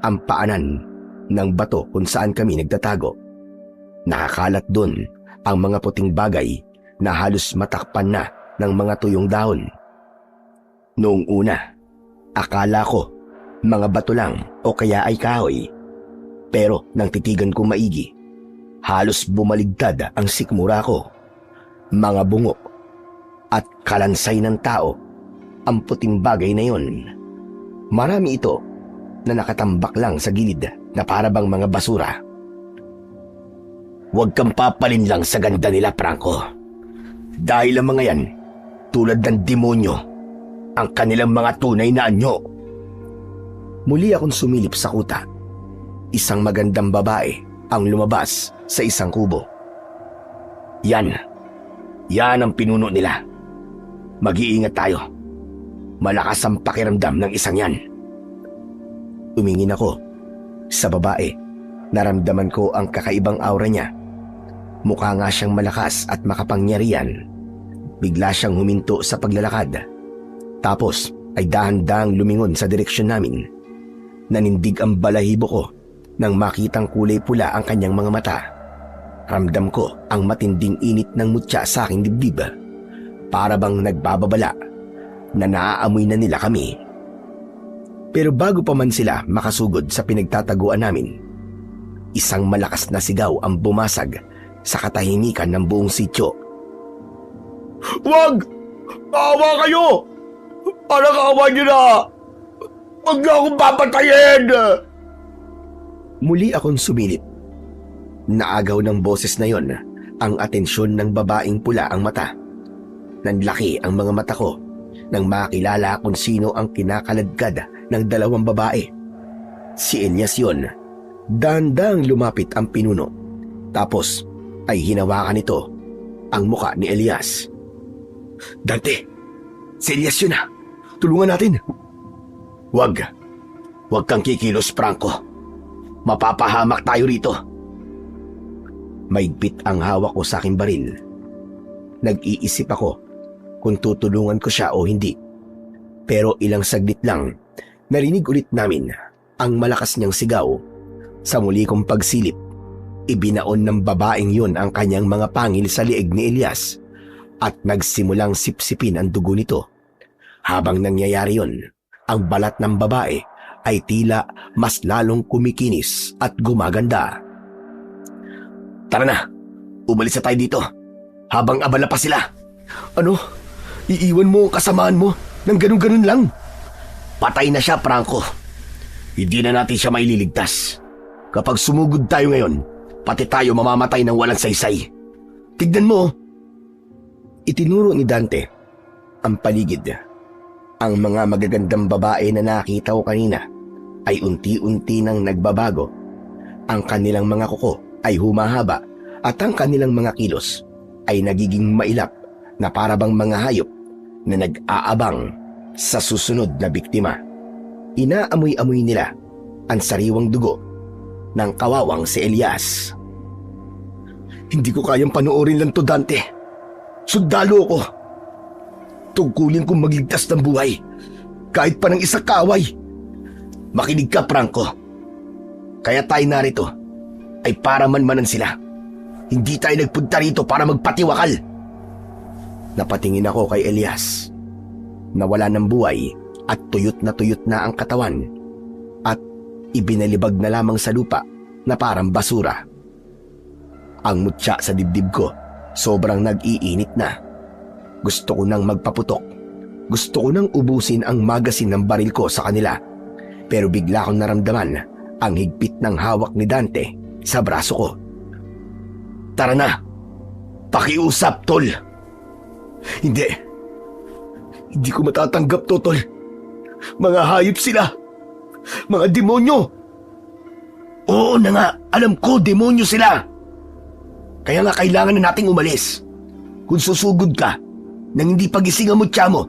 ang paanan ng bato kung saan kami nagtatago. Nakakalat doon ang mga puting bagay na halos matakpan na ng mga tuyong dahon. Noong una, akala ko mga bato lang o kaya ay kahoy. Pero nang titigan ko maigi, halos bumaligtad ang sikmura ko. Mga bungo at kalansay ng tao ang puting bagay na yon. Marami ito na nakatambak lang sa gilid na parabang mga basura. Huwag kang papalin lang sa ganda nila, Franco. Dahil ang mga yan, tulad ng demonyo, ang kanilang mga tunay na anyo. Muli akong sumilip sa kuta. Isang magandang babae ang lumabas sa isang kubo. Yan ang pinuno nila. Mag-iingat tayo. Malakas ang pakiramdam ng isang yan. Tumingin ako sa babae. Naramdaman ko ang kakaibang aura niya. Mukha nga siyang malakas at makapangyarihan. Bigla siyang huminto sa paglalakad. Tapos ay dahan-dahang lumingon sa direksyon namin. Nanindig ang balahibo ko nang makitang kulay pula ang kanyang mga mata. Ramdam ko ang matinding init ng mutya sa aking dibdib. Para bang nagbababala na naaamoy na nila kami. Pero bago pa man sila makasugod sa pinagtataguan namin, isang malakas na sigaw ang bumasag sa katahimikan ng buong sityo. Wag! Awa kayo! Parang awa niyo na! Wag na akong papatayin! Muli akong sumilip. Naagaw ng boses na yon ang atensyon ng babaeng pula ang mata. Nanlaki ang mga mata ko nang makilala kung sino ang kinakaladkad ng dalawang babae. Si Elias yon. Dahan-dahang lumapit ang pinuno. Tapos ay hinawakan nito ang muka ni Elias. Dante! Si Elias yun . Tulungan natin! Wag kang kikilos, Franco. Mapapahamak tayo rito. Maigpit ang hawak ko sa aking baril. Nag-iisip ako kung tutulungan ko siya o hindi. Pero ilang saglit lang, narinig ulit namin ang malakas niyang sigaw. Sa muli kong pagsilip, ibinaon ng babaeng yun ang kanyang mga pangil sa lieg ni Elias at nagsimulang sipsipin ang dugo nito. Habang nangyayari yun, ang balat ng babae ay tila mas lalong kumikinis at gumaganda. Tara na, umalis na tayo dito habang abala pa sila. Ano? Iiwan mo ang kasamaan mo ng ganun-ganun lang? Patay na siya, Franco. Hindi na natin siya maililigtas. Kapag sumugod tayo ngayon, pati tayo mamamatay ng walang saysay. Tignan mo. Itinuro ni Dante ang paligid. Ang mga magagandang babae na nakita ko kanina ay unti-unti nang nagbabago. Ang kanilang mga kuko ay humahaba at ang kanilang mga kilos ay nagiging mailap na parabang mga hayop na nag-aabang sa susunod na biktima. Inaamoy-amoy nila ang sariwang dugo ng kawawang si Elias. Hindi ko kayang panoorin lang to, Dante. Sundalo ako. Tungkulin kong magligtas ng buhay kahit pa ng isang kaaway. Makinig ka, Franco. Kaya tayo narito ay para manmanan sila. Hindi tayo nagpunta rito para magpatiwakal. Napatingin ako kay Elias. Nawala ng buhay at tuyot na ang katawan at ibinalibag na lamang sa lupa na parang basura. Ang mutya sa dibdib ko sobrang nag-iinit na. Gusto ko nang magpaputok. Gusto ko nang ubusin ang magasin ng baril ko sa kanila. Pero bigla kong naramdaman ang higpit ng hawak ni Dante sa braso ko. Tara na! Pakiusap, tol! Hindi. Hindi ko matatanggap to, tol. Mga hayop sila. Mga demonyo. Oo na nga, alam ko demonyo sila. Kaya nga kailangan na nating umalis. Kung susugod ka, nang hindi pagising ang mutya mo,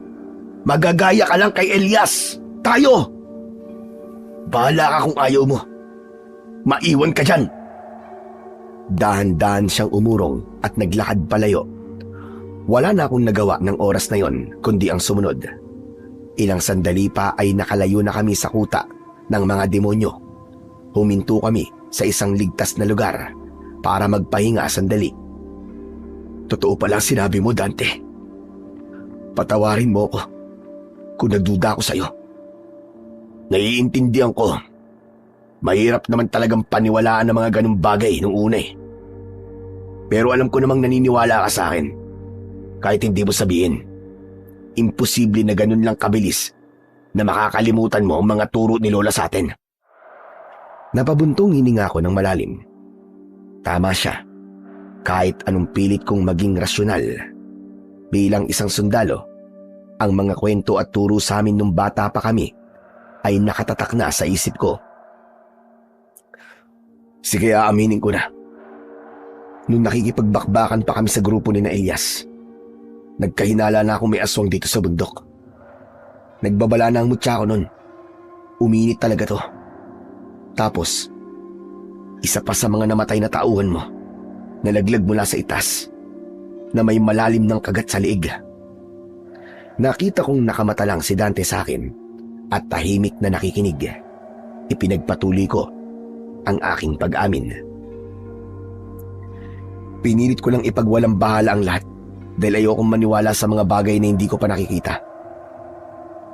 magagaya ka lang kay Elias. Tayo! Bahala ka kung ayaw mo. Maiwan ka dyan. Dahan-dahan siyang umurong at naglakad palayo. Wala na akong nagawa ng oras na yon kundi ang sumunod. Ilang sandali pa ay nakalayo na kami sa kuta ng mga demonyo. Huminto kami sa isang ligtas na lugar para magpahinga sandali. Totoo palang sinabi mo, Dante. Patawarin mo ako kung nagduda ako sa'yo. Naiintindihan ko. Mahirap naman talagang paniwalaan ng mga ganung bagay nung una eh. Pero alam ko namang naniniwala ka sa akin. Kahit hindi mo sabihin. Imposible na ganun lang kabilis na makakalimutan mo ang mga turo ni Lola sa atin. Napabuntong hininga ko ng malalim. Tama siya. Kahit anong pilit kong maging rasyonal. Bilang isang sundalo, ang mga kwento at turo sa amin nung bata pa kami ay nakatatak na sa isip ko. Sige, aaminin ko na. Nung nakikipagbakbakan pa kami sa grupo ni na Elias, nagkahinala na akong may aswang dito sa bundok. Nagbabala na ang mutya ko nun. Uminit talaga to. Tapos, isa pa sa mga namatay na tauhan mo, nalaglag mula sa itas, na may malalim ng kagat sa liig. Nakita kong nakamata lang si Dante sa akin at tahimik na nakikinig. Ipinagpatuloy ko ang aking pag-amin. Pinilit ko lang ipagwalang bahala ang lahat dahil ayokong maniwala sa mga bagay na hindi ko pa nakikita.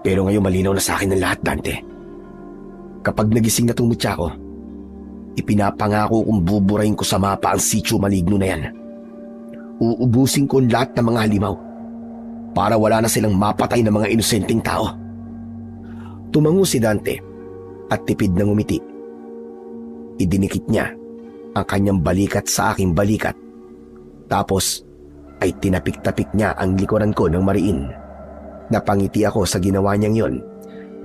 Pero ngayon malinaw na sa akin ang lahat, Dante. Kapag nagising na itong mutya ko, ipinapangako kong buburahin ko sa mapa ang sitio maligno na yan. Uubusin ko ang lahat ng mga halimaw para wala na silang mapatay ng mga inosenteng tao. Tumango si Dante at tipid na ngumiti. Idinikit niya ang kanyang balikat sa aking balikat. Tapos ay tinapik-tapik niya ang likuran ko ng mariin. Napangiti ako sa ginawa niyang yon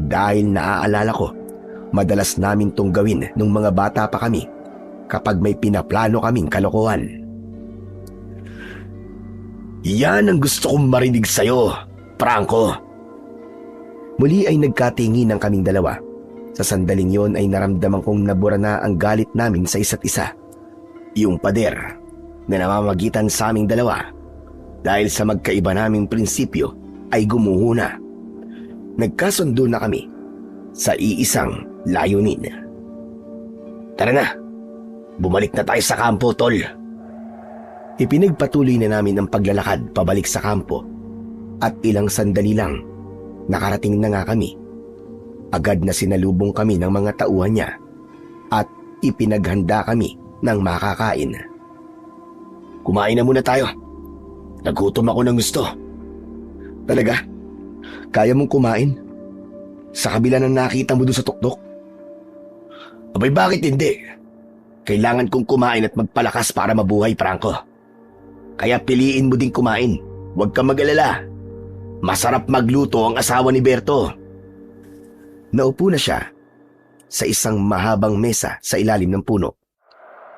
dahil naaalala ko madalas namin tong gawin nung mga bata pa kami kapag may pinaplano kaming kalokohan. Yan ang gusto kong marinig sa'yo, Franco. Muli ay nagkatingin ng kaming dalawa. Sa sandaling yon ay naramdaman kong nabura na ang galit namin sa isa't isa. Yung pader na namamagitan sa aming dalawa, Dahil sa magkaiba naming prinsipyo ay gumuho na. Nagkasundo na kami sa iisang layunin. Tara na, bumalik na tayo sa kampo, tol. Ipinagpatuloy na namin ang paglalakad pabalik sa kampo at ilang sandali lang nakarating na nga kami. Agad na sinalubong kami ng mga tauhan niya at ipinaghanda kami ng makakain. Kumain na muna tayo. Nagutom ako ng gusto. Talaga? Kaya mong kumain? Sa kabila ng nakita mo doon sa tuktok? Abay, bakit hindi? Kailangan kong kumain at magpalakas para mabuhay, Franco. Kaya piliin mo ding kumain. Huwag kang mag-alala. Masarap magluto ang asawa ni Berto. Naupo na siya sa isang mahabang mesa sa ilalim ng puno.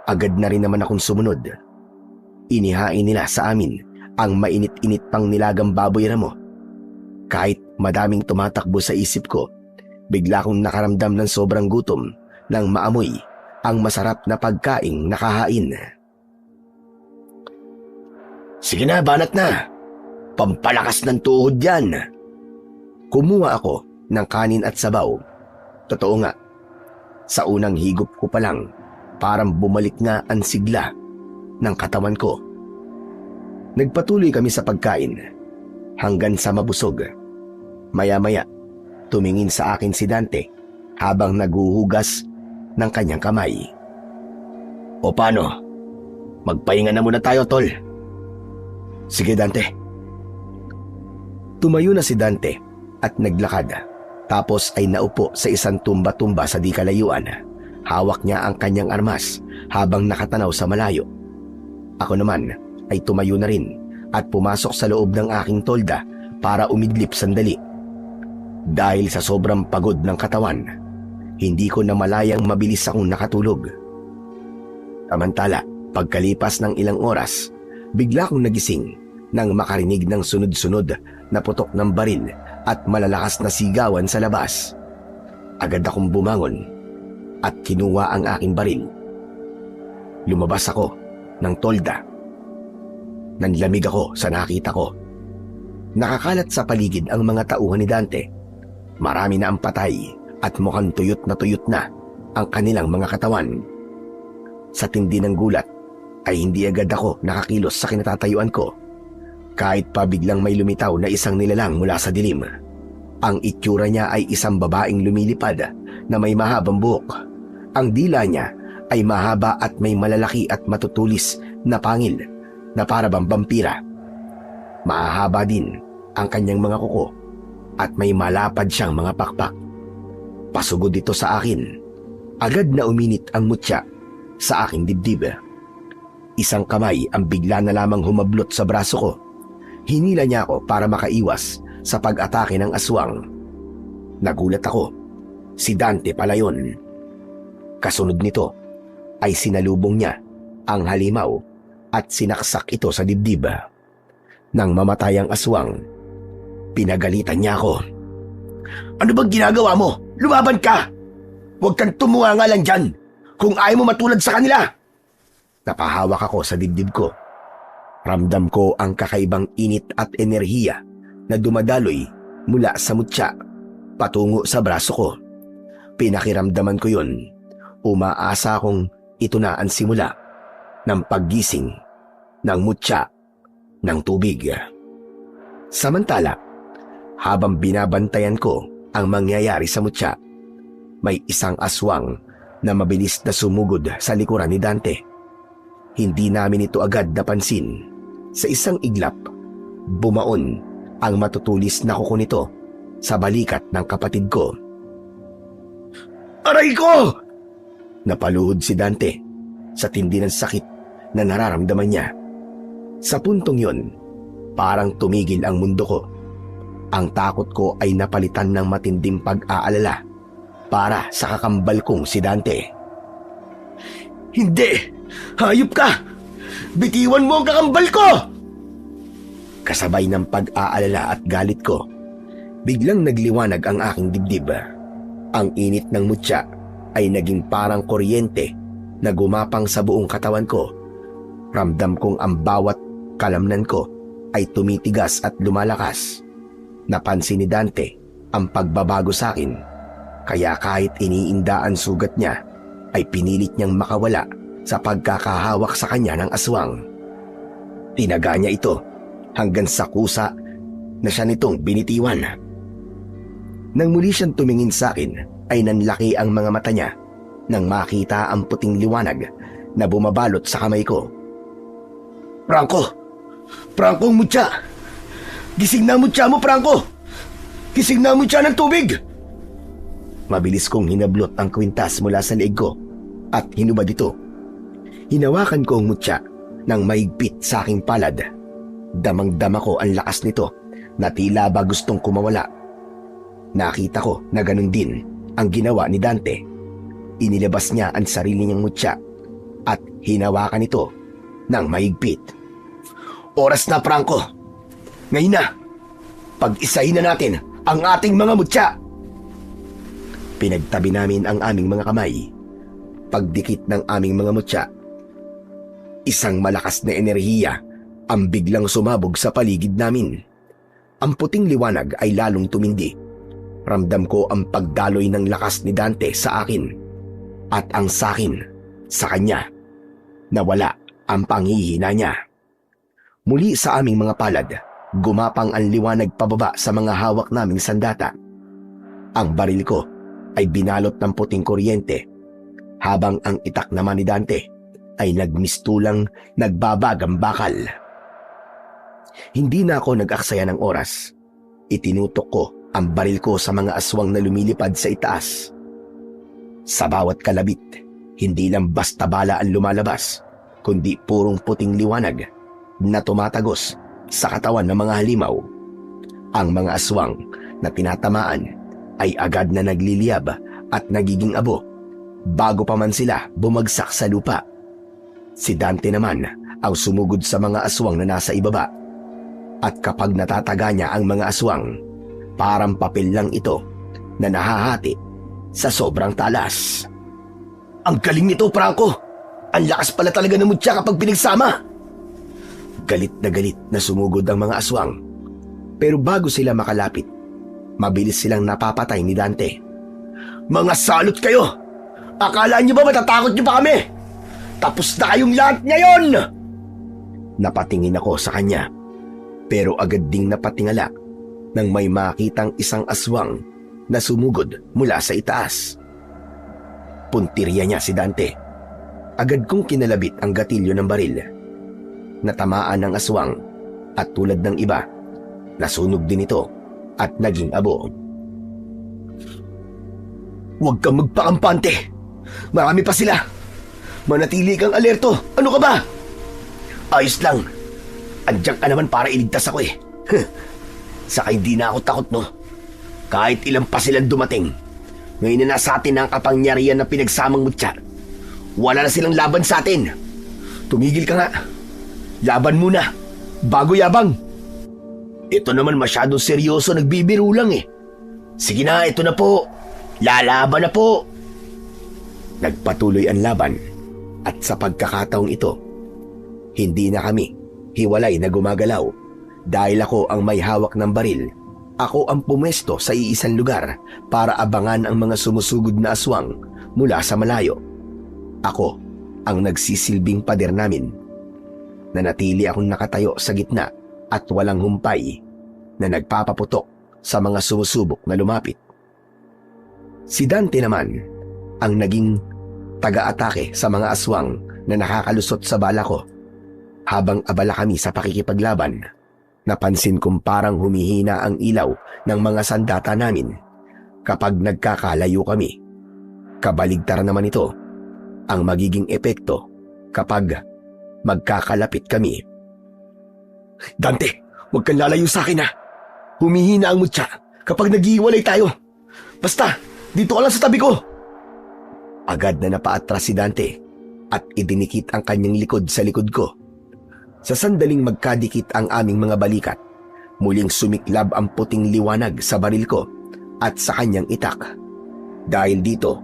Agad na rin naman akong sumunod. Inihain nila sa amin ang mainit-init pang nilagang baboy ramo. Kahit madaming tumatakbo sa isip ko, bigla akong nakaramdam ng sobrang gutom nang maamoy ang masarap na pagkaing nakahain. Sige na, banat na. Pampalakas ng tuhod yan. Kumuha ako ng kanin at sabaw. Totoo nga, sa unang higop ko pa lang, parang bumalik nga ang sigla ng katawan ko. Nagpatuloy kami sa pagkain hanggang sa mabusog. Maya-maya, tumingin sa akin si Dante habang naghuhugas ng kanyang kamay. O paano? Magpahinga na muna tayo, tol. Sige, Dante. Tumayo na si Dante at naglakad. Tapos ay naupo sa isang tumba-tumba sa di kalayuan. Hawak niya ang kanyang armas habang nakatanaw sa malayo. Ako naman ay tumayo na rin at pumasok sa loob ng aking tolda para umidlip sandali. Dahil sa sobrang pagod ng katawan, hindi ko na malayang mabilis akong nakatulog. Samantala, pagkalipas ng ilang oras, bigla akong nagising nang makarinig ng sunod-sunod na putok ng baril at malalakas na sigawan sa labas. Agad akong bumangon at kinuha ang aking baril. Lumabas ako ng tolda. Nanlamig ako sa nakita ko. Nakakalat sa paligid ang mga tauhan ni Dante. Marami na ang patay at mukhang tuyot na ang kanilang mga katawan. Sa tindi ng gulat ay hindi agad ako nakakilos sa kinatatayuan ko. Kahit pa biglang may lumitaw na isang nilalang mula sa dilim. Ang itsura niya ay isang babaeng lumilipad na may mahabang buhok. Ang dila niya ay mahaba at may malalaki at matutulis na pangil na para bang vampira. Mahahaba din ang kanyang mga kuko at may malapad siyang mga pakpak. Pasugod ito sa akin. Agad na uminit ang mutya sa aking dibdib. Isang kamay ang bigla na lamang humablot sa braso ko. Hinila niya ako para makaiwas sa pag-atake ng aswang. Nagulat ako. Si Dante pala yun. Kasunod nito ay sinalubong niya ang halimaw at sinaksak ito sa dibdib. Nang mamatay ang aswang, pinagalitan niya ako. Ano bang ginagawa mo? Lumaban ka! Huwag kang tumuha lang dyan kung ayaw mo matulad sa kanila! Napahawak ako sa dibdib ko. Ramdam ko ang kakaibang init at enerhiya na dumadaloy mula sa mutya patungo sa braso ko. Pinakiramdaman ko yun. Umaasa akong ito na ang simula ng paggising ng mutya ng tubig. Samantala, habang binabantayan ko ang mangyayari sa mutya, may isang aswang na mabilis na sumugod sa likuran ni Dante. Hindi namin ito agad napansin. Sa isang iglap, bumaon ang matutulis na kuko nito sa balikat ng kapatid ko. Aray ko! Napaluhod si Dante sa tindi ng sakit na nararamdaman niya. Sa puntong yun, parang tumigil ang mundo ko. Ang takot ko ay napalitan ng matinding pag-aalala para sa kakambal kong si Dante. Hindi! Hayop ka! Bitiwan mo ang kakambal ko! Kasabay ng pag-aalala at galit ko, biglang nagliwanag ang aking dibdib. Ang init ng mutya ay naging parang kuryente na gumapang sa buong katawan ko. Ramdam kong ang bawat kalamnan ko ay tumitigas at lumalakas. Napansin ni Dante ang pagbabago sa akin, kaya kahit iniinda ang sugat niya, ay pinilit niyang makawala sa pagkakahawak sa kanya ng aswang. Tinaga niya ito hanggang sa kusa na siya nitong binitiwan. Nang muli siyang tumingin sa akin, ay nanlaki ang mga mata niya nang makita ang puting liwanag na bumabalot sa kamay ko. Franco! Franco, mutya! Gising na mutya mo, Franco! Gising na mutya ng tubig! Mabilis kong hinablot ang kwintas mula sa leeg ko at hinubad ito. Hinawakan ko ang mutya nang mahigpit sa aking palad. Damang-dama ko ang lakas nito na tila ba gustong kumawala. Nakita ko na ganun din ang ginawa ni Dante. Inilabas niya ang sarili niyang mutya at hinawakan ito ng mahigpit. Oras na, Franco! Ngayon na! Pag-isahin na natin ang ating mga mutya! Pinagtabi namin ang aming mga kamay. Pagdikit ng aming mga mutya, isang malakas na enerhiya ang biglang sumabog sa paligid namin. Ang puting liwanag ay lalong tumindi. Ramdam ko ang pagdaloy ng lakas ni Dante sa akin at ang sakin sa kanya. Nawala ang panghihina niya. Muli sa aming mga palad, gumapang ang liwanag pababa sa mga hawak naming sandata. Ang baril ko ay binalot ng puting kuryente, habang ang itak naman ni Dante ay nagmistulang nagbabagang bakal. Hindi na ako nag-aksaya ng oras. Itinutok ko ang baril ko sa mga aswang na lumilipad sa itaas. Sa bawat kalabit, hindi lang basta bala ang lumalabas, kundi purong puting liwanag na tumatagos sa katawan ng mga halimaw. Ang mga aswang na tinatamaan ay agad na nagliliyab at nagiging abo bago pa man sila bumagsak sa lupa. Si Dante naman ang sumugod sa mga aswang na nasa ibaba, at kapag natataga niya ang mga aswang, parang papel lang ito na nahahati sa sobrang talas. Ang galing nito, Franco! Ang lakas pala talaga ng mutya kapag pinagsama! Galit na sumugod ang mga aswang, pero bago sila makalapit, mabilis silang napapatay ni Dante. Mga salot kayo! Akala niyo ba matatakot niyo pa kami? Tapos na kayong lahat ngayon! Napatingin ako sa kanya, pero agad ding napatingala nang may makitang isang aswang na sumugod mula sa itaas. Puntirya niya si Dante. Agad kong kinalabit ang gatilyo ng baril. Natamaan ng aswang at tulad ng iba, nasunog din ito at naging abo. Huwag kang magpakampante! Marami pa sila! Manatili kang alerto! Ano ka ba? Ayos lang! Andiyan ka naman para iligtas ako eh. Saka hindi na ako takot, no? Kahit ilang pa silang dumating, ngayon na nasa atin ang kapangyarihan na pinagsamang mutya. Wala na silang laban sa atin. Tumigil ka nga. Laban muna, bago yabang. Ito naman masyadong seryoso, nagbibiro lang eh. Sige na, ito na po. Lalaban na po. Nagpatuloy ang laban, at sa pagkakataong ito, hindi na kami hiwalay na gumagalaw. Dahil ako ang may hawak ng baril, ako ang pumesto sa iisang lugar para abangan ang mga sumusugod na aswang mula sa malayo. Ako ang nagsisilbing pader namin. Nanatili akong nakatayo sa gitna at walang humpay na nagpapaputok sa mga sumusubok na lumapit. Si Dante naman ang naging taga-atake sa mga aswang na nakakalusot sa bala ko. Habang abala kami sa pakikipaglaban, napansin kong parang humihina ang ilaw ng mga sandata namin kapag nagkakalayo kami. Kabaligtaran naman ito ang magiging epekto kapag magkakalapit kami. Dante, huwag kang lalayo sa akin ha. Humihina ang mutya kapag naghihiwalay tayo. Basta, dito ka lang sa tabi ko. Agad na napaatras si Dante at idinikit ang kanyang likod sa likod ko. Sa sandaling magkadikit ang aming mga balikat, muling sumiklab ang puting liwanag sa baril ko at sa kanyang itak. Dahil dito,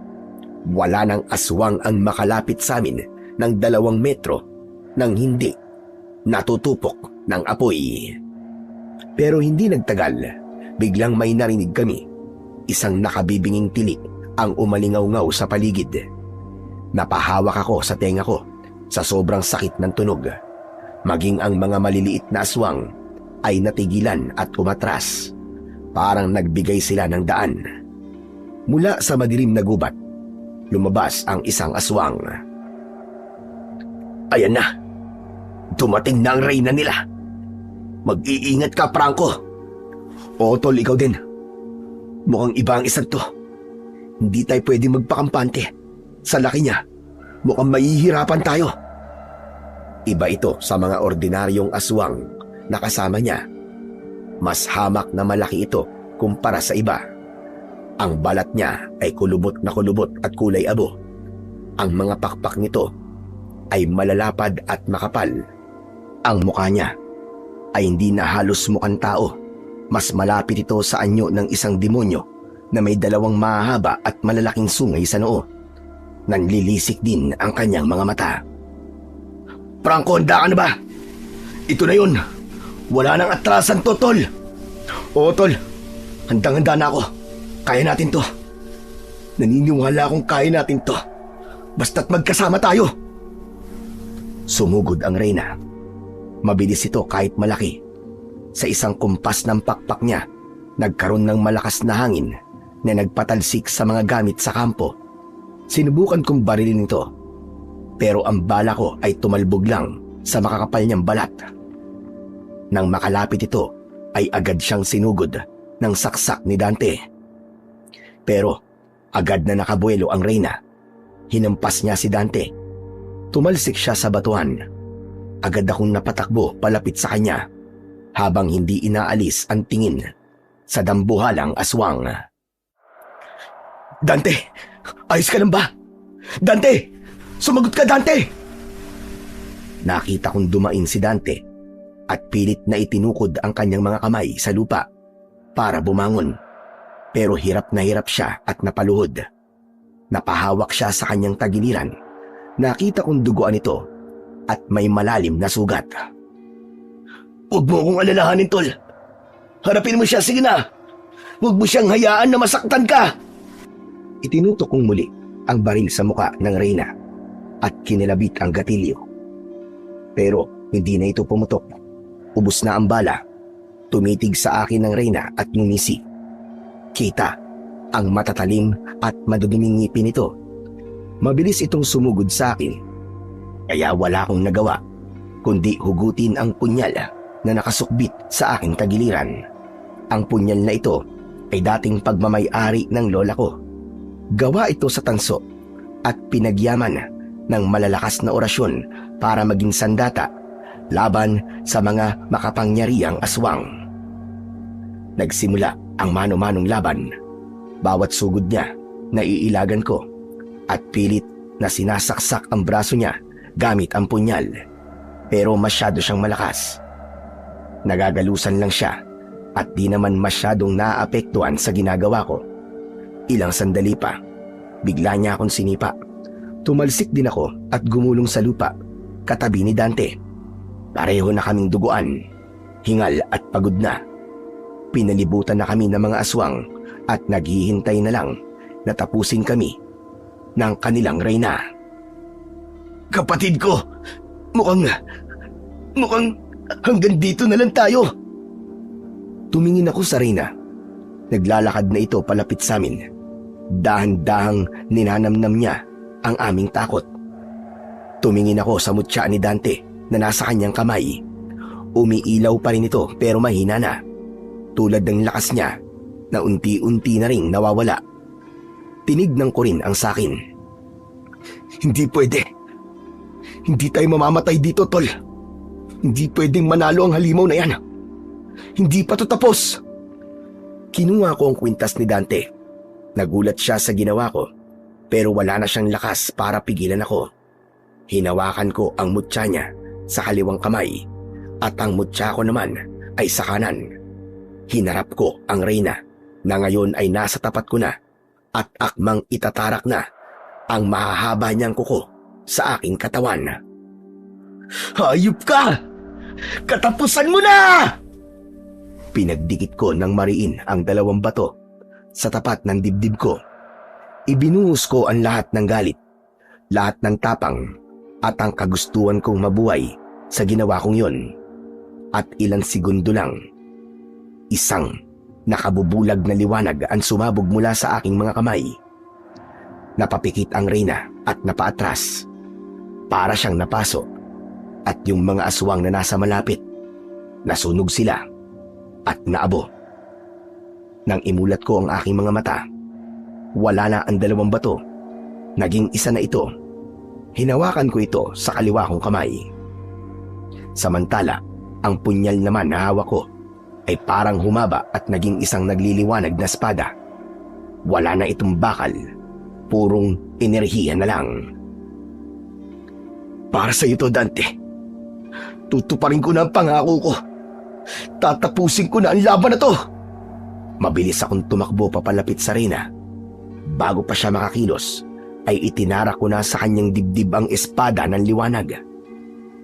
wala nang aswang ang makalapit sa amin ng 2 metro nang hindi natutupok ng apoy. Pero hindi nagtagal, biglang may narinig kami. Isang nakabibinging tinik ang umalingaw-ngaw sa paligid. Napahawak ako sa tenga ko sa sobrang sakit ng tunog. Maging ang mga maliliit na aswang ay natigilan at umatras. Parang nagbigay sila ng daan. Mula sa madilim na gubat, lumabas ang isang aswang. Ayan na! Dumating na ang reyna nila! Mag-iingat ka, Franco! Oo, tol, ikaw din. Mukhang iba ang isang to. Hindi tayo pwede magpakampante. Sa laki niya, mukhang mahihirapan tayo. Iba ito sa mga ordinaryong aswang na kasama niya. Mas hamak na malaki ito kumpara sa iba. Ang balat niya ay kulubot na kulubot at kulay abo. Ang mga pakpak nito ay malalapad at makapal. Ang mukha niya ay hindi na halos mukhang tao. Mas malapit ito sa anyo ng isang demonyo na may dalawang mahahaba at malalaking sungay sa noo. Nanlilisik din ang kanyang mga mata. Franco, handa ka na ba? Ito na yun. Wala nang atrasan to, tol. Oo, tol. Handang-handa na ako. Kaya natin to. Naniniwala akong kaya natin to. Basta't magkasama tayo. Sumugod ang reyna. Mabilis ito kahit malaki. Sa isang kumpas ng pakpak niya, nagkaroon ng malakas na hangin na nagpatalsik sa mga gamit sa kampo. Sinubukan kong barilin ito, pero ang bala ko ay tumalbog lang sa makakapal niyang balat. Nang makalapit ito, ay agad siyang sinugod ng saksak ni Dante. Pero agad na nakabuelo ang reyna. Hinampas niya si Dante. Tumalsik siya sa batuhan. Agad akong napatakbo palapit sa kanya habang hindi inaalis ang tingin sa dambuhalang aswang. Dante! Ayos ka lang ba? Dante! Sumagot ka, Dante! Nakita kong dumain si Dante at pilit na itinukod ang kanyang mga kamay sa lupa para bumangon. Pero hirap na hirap siya at napaluhod. Napahawak siya sa kanyang tagiliran. Nakita kong duguan ito at may malalim na sugat. Huwag mo akong alalahanin, tol. Harapin mo siya, sige na. Huwag mo siyang hayaan na masaktan ka. Itinutok kong muli ang baril sa muka ng reyna at kinilabit ang gatilyo. Pero hindi na ito pumutok. Ubos na ang bala. Tumitig sa akin ng reyna at ngumisi. Kita ang matatalim at maduduming ngipin nito. Mabilis itong sumugod sa akin. Kaya wala akong nagawa kundi hugutin ang punyal na nakasukbit sa aking tagiliran. Ang punyal na ito ay dating pagmamay-ari ng lola ko. Gawa ito sa tanso at pinagyaman ng malalakas na orasyon para maging sandata laban sa mga makapangyarihang aswang. Nagsimula ang mano-manong laban. Bawat sugod niya naiilagan ko at pilit na sinasaksak ang braso niya gamit ang punyal. Pero masyado siyang malakas. Nagagalusan lang siya at di naman masyadong naaapektuhan sa ginagawa ko. Ilang sandali pa, bigla niya akong sinipa. Tumalsik din ako at gumulong sa lupa, katabi ni Dante. Pareho na kaming duguan, hingal at pagod na. Pinalibutan na kami ng mga aswang at naghihintay na lang na tapusin kami ng kanilang reyna. Kapatid ko, mukhang hanggang dito na lang tayo. Tumingin ako sa reyna. Naglalakad na ito palapit sa amin. Dahan-dahang ninanamnam niya ang aming takot. Tumingin ako sa mutya ni Dante na nasa kanyang kamay. Umiilaw pa rin ito pero mahina na. Tulad ng lakas niya na unti-unti na ring nawawala. Tinignan ko rin ang sakin. Hindi pwede. Hindi tayo mamamatay dito, tol. Hindi pwedeng manalo ang halimaw na yan. Hindi pa to tapos. Kinuha ko ang kwintas ni Dante. Nagulat siya sa ginawa ko, pero wala na siyang lakas para pigilan ako. Hinawakan ko ang mutya niya sa kaliwang kamay at ang mutya ko naman ay sa kanan. Hinarap ko ang reyna na ngayon ay nasa tapat ko na at akmang itatarak na ang mahahaba niyang kuko sa aking katawan. Hayop ka! Katapusan mo na! Pinagdikit ko ng mariin ang 2 bato sa tapat ng dibdib ko. Ibinuhos ko ang lahat ng galit, lahat ng tapang at ang kagustuhan kong mabuhay sa ginawa kong yon. At ilang segundo lang, isang nakabubulag na liwanag ang sumabog mula sa aking mga kamay. Napapikit ang reyna at napaatras. Para siyang napaso at yung mga aswang na nasa malapit, nasunog sila at naabo. Nang imulat ko ang aking mga mata, wala na ang 2 bato. Naging isa na ito. Hinawakan ko ito sa kaliwa kong kamay. Samantala, ang punyal naman na hawak ko ay parang humaba at naging isang nagliliwanag na espada. Wala na itong bakal, purong enerhiya na lang. Para sa iyo to, Dante. Tutuparin ko na ang pangako ko. Tatapusin ko na ang laban na to. Mabilis akong tumakbo papalapit sa reyna. Bago pa siya makakilos, ay itinara ko na sa kanyang dibdib ang espada ng liwanag.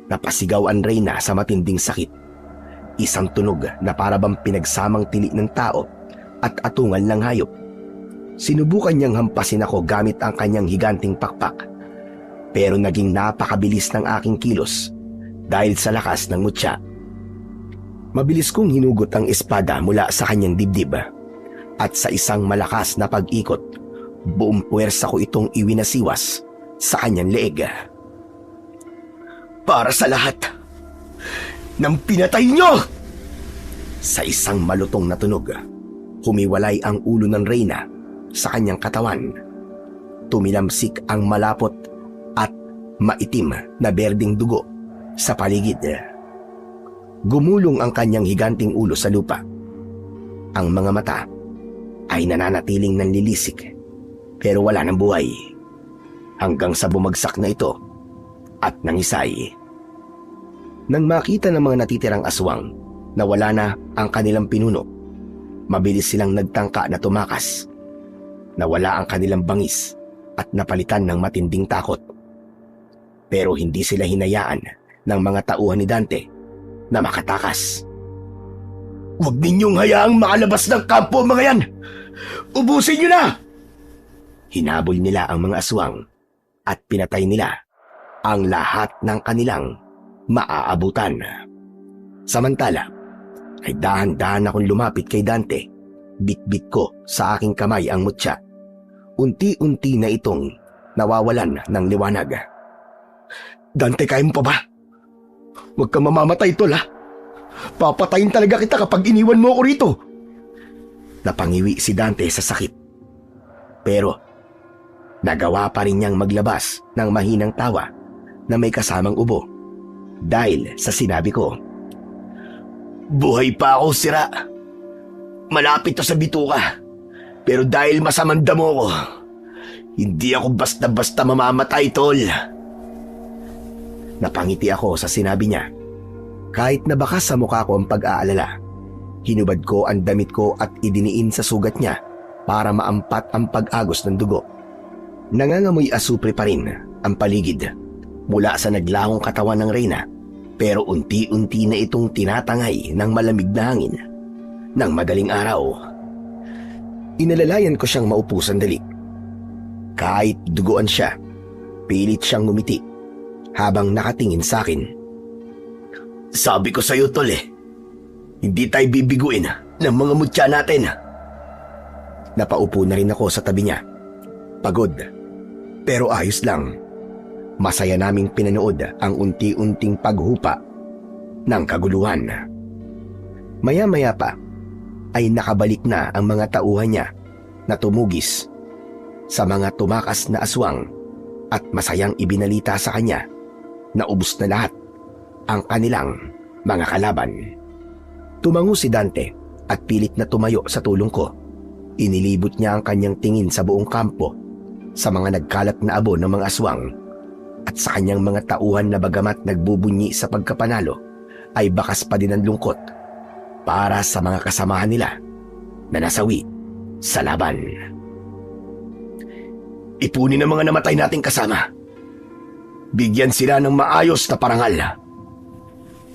Napasigaw ang reyna sa matinding sakit. Isang tunog na parabang pinagsamang tili ng tao at atungal ng hayop. Sinubukan niyang hampasin ako gamit ang kanyang higanting pakpak. Pero naging napakabilis ng aking kilos dahil sa lakas ng mutya. Mabilis kong hinugot ang espada mula sa kanyang dibdib at sa isang malakas na pag-ikot, buong puwersa ko itong iwinasiwas sa kanyang leeg. Para sa lahat ng pinatay niyo! Sa isang malutong na tunog, humiwalay ang ulo ng reyna sa kanyang katawan. Tumilamsik ang malapot at maitim na berdeng dugo sa paligid. Gumulong ang kanyang higanting ulo sa lupa. Ang mga mata ay nananatiling nanlilisik pero wala ng buhay hanggang sa bumagsak na ito at nangisay. Nang makita ng mga natitirang aswang na wala na ang kanilang pinuno, mabilis silang nagtangka na tumakas. Nawala ang kanilang bangis at napalitan ng matinding takot. Pero hindi sila hinayaan ng mga tauhan ni Dante na makatakas. Huwag ninyong hayaang makalabas ng kampo, mga yan! Ubusin nyo na! Hinabol nila ang mga aswang at pinatay nila ang lahat ng kanilang maaabutan. Samantala, ay dahan-dahan akong lumapit kay Dante. Bit-bit ko sa aking kamay ang mutya. Unti-unti na itong nawawalan ng liwanag. Dante, kaya mo pa ba? Huwag kang mamamatay, tol, ha? Papatayin talaga kita kapag iniwan mo ako rito. Napangiwi si Dante sa sakit. Pero, nagawa pa rin niyang maglabas ng mahinang tawa na may kasamang ubo dahil sa sinabi ko. Buhay pa ako, sira. Malapit to sa bituka. Pero dahil masamang damo ko, hindi ako basta-basta mamamatay, tol. Napangiti ako sa sinabi niya. Kahit nabakas sa mukha ko ang pag-aalala, hinubad ko ang damit ko at idiniin sa sugat niya para maampat ang pag-agos ng dugo. Nangangamoy asupre pa rin ang paligid mula sa naglahong katawan ng reyna, pero unti-unti na itong tinatangay ng malamig na hangin ng madaling araw. Inalalayan ko siyang maupo sandali. Kahit duguan siya, pilit siyang ngumiti habang nakatingin sa akin. Sabi ko sa'yo, tol, hindi tayo bibiguin ng mga mutya natin. Napaupo na rin ako sa tabi niya. Pagod, pero ayos lang. Masaya naming pinanood ang unti-unting paghupa ng kaguluhan. Maya-maya pa ay nakabalik na ang mga tauhan niya na tumugis sa mga tumakas na aswang at masayang ibinalita sa kanya na ubos na lahat ang kanilang mga kalaban. Tumango si Dante at pilit na tumayo sa tulong ko. Inilibot niya ang kanyang tingin sa buong kampo, sa mga nagkalat na abo ng mga aswang at sa kanyang mga tauhan na bagamat nagbubunyi sa pagkapanalo ay bakas pa din ang lungkot para sa mga kasamahan nila na nasawi sa laban. Ipunin ang mga namatay nating kasama. Bigyan sila ng maayos na parangal.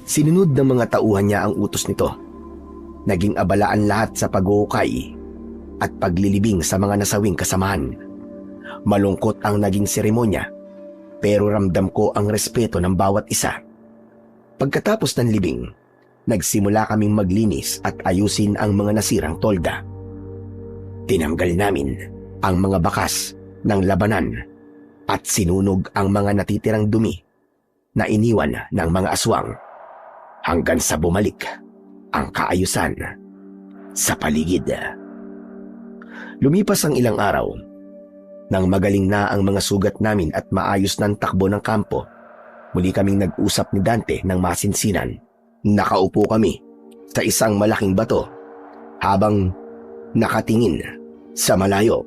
Sinunod ng mga tauhan niya ang utos nito. Naging abalaan lahat sa pag-uukay at paglilibing sa mga nasawing kasamahan. Malungkot ang naging seremonya, pero ramdam ko ang respeto ng bawat isa. Pagkatapos ng libing, nagsimula kaming maglinis at ayusin ang mga nasirang tolda. Tinanggal namin ang mga bakas ng labanan at sinunog ang mga natitirang dumi na iniwan ng mga aswang hanggang sa bumalik ang kaayusan sa paligid. Lumipas ang ilang araw. Nang magaling na ang mga sugat namin at maayos ng takbo ng kampo, muli kaming nag-usap ni Dante ng masinsinan. Nakaupo kami sa isang malaking bato habang nakatingin sa malayo.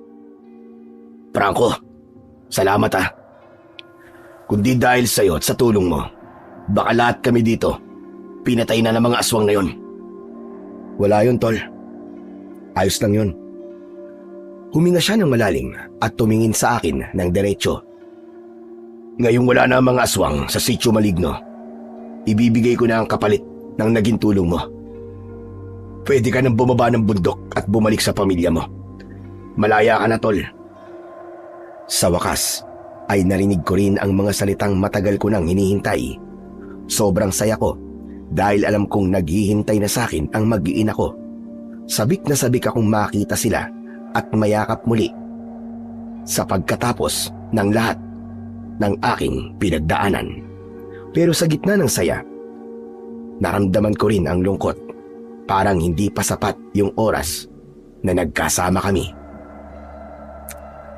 Franco, salamat ah. Kundi dahil sa iyo at sa tulong mo, baka lahat kami dito pinatay na ng mga aswang na yon. Wala yun, tol. Ayos lang yun. Huminga siya ng malalim at tumingin sa akin ng diretsyo. Ngayong wala na ang mga aswang sa sitio maligno, ibibigay ko na ang kapalit ng naging tulong mo. Pwede ka nang bumaba ng bundok at bumalik sa pamilya mo. Malaya ka na, tol. Sa wakas, ay narinig ko rin ang mga salitang matagal ko nang hinihintay. Sobrang saya ko dahil alam kong naghihintay na sa akin ang mag-iina ko. Sabik na sabik akong makita sila at mayakap muli sa pagkatapos ng lahat ng aking pinagdaanan. Pero sa gitna ng saya, naramdaman ko rin ang lungkot. Parang hindi pa sapat yung oras na nagkasama kami.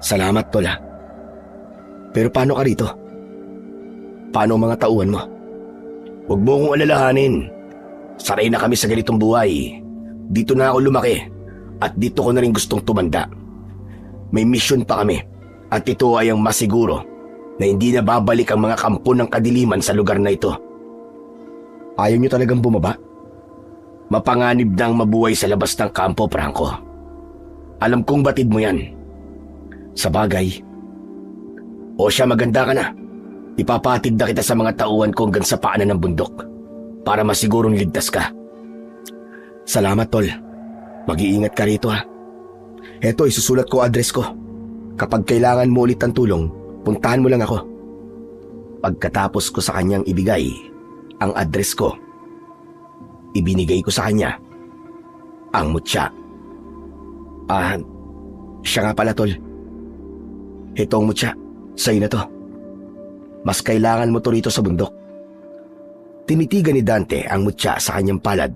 Salamat, tol. Pero paano ka rito? Paano ang mga tauhan mo? Huwag mo akong alalahanin. Sanay na kami sa ganitong buhay. Dito na ako lumaki at dito ko na rin gustong tumanda. May misyon pa kami at ito ay ang masiguro na hindi na babalik ang mga kampo ng kadiliman sa lugar na ito. Ayaw niyo talagang bumaba? Mapanganib na ang mabuhay sa labas ng kampo, Franco. Alam kong batid mo yan. Sa bagay, o siya, maganda ka na. Ipapatid na kita sa mga tauhan ko hanggang sa paanan ng bundok para masigurong ligtas ka. Salamat, tol. Mag-iingat ka rito, ha. Eto, isusulat ko address ko. Kapag kailangan mo ulit ng tulong, puntahan mo lang ako. Pagkatapos ko sa kanyang ibigay ang address ko, ibinigay ko sa kanya ang mutya. Siya nga pala, tol. Ito ang mutya. Sa'yo na to. Mas kailangan mo to rito sa bundok. Tinitigan ni Dante ang mutya sa kanyang palad.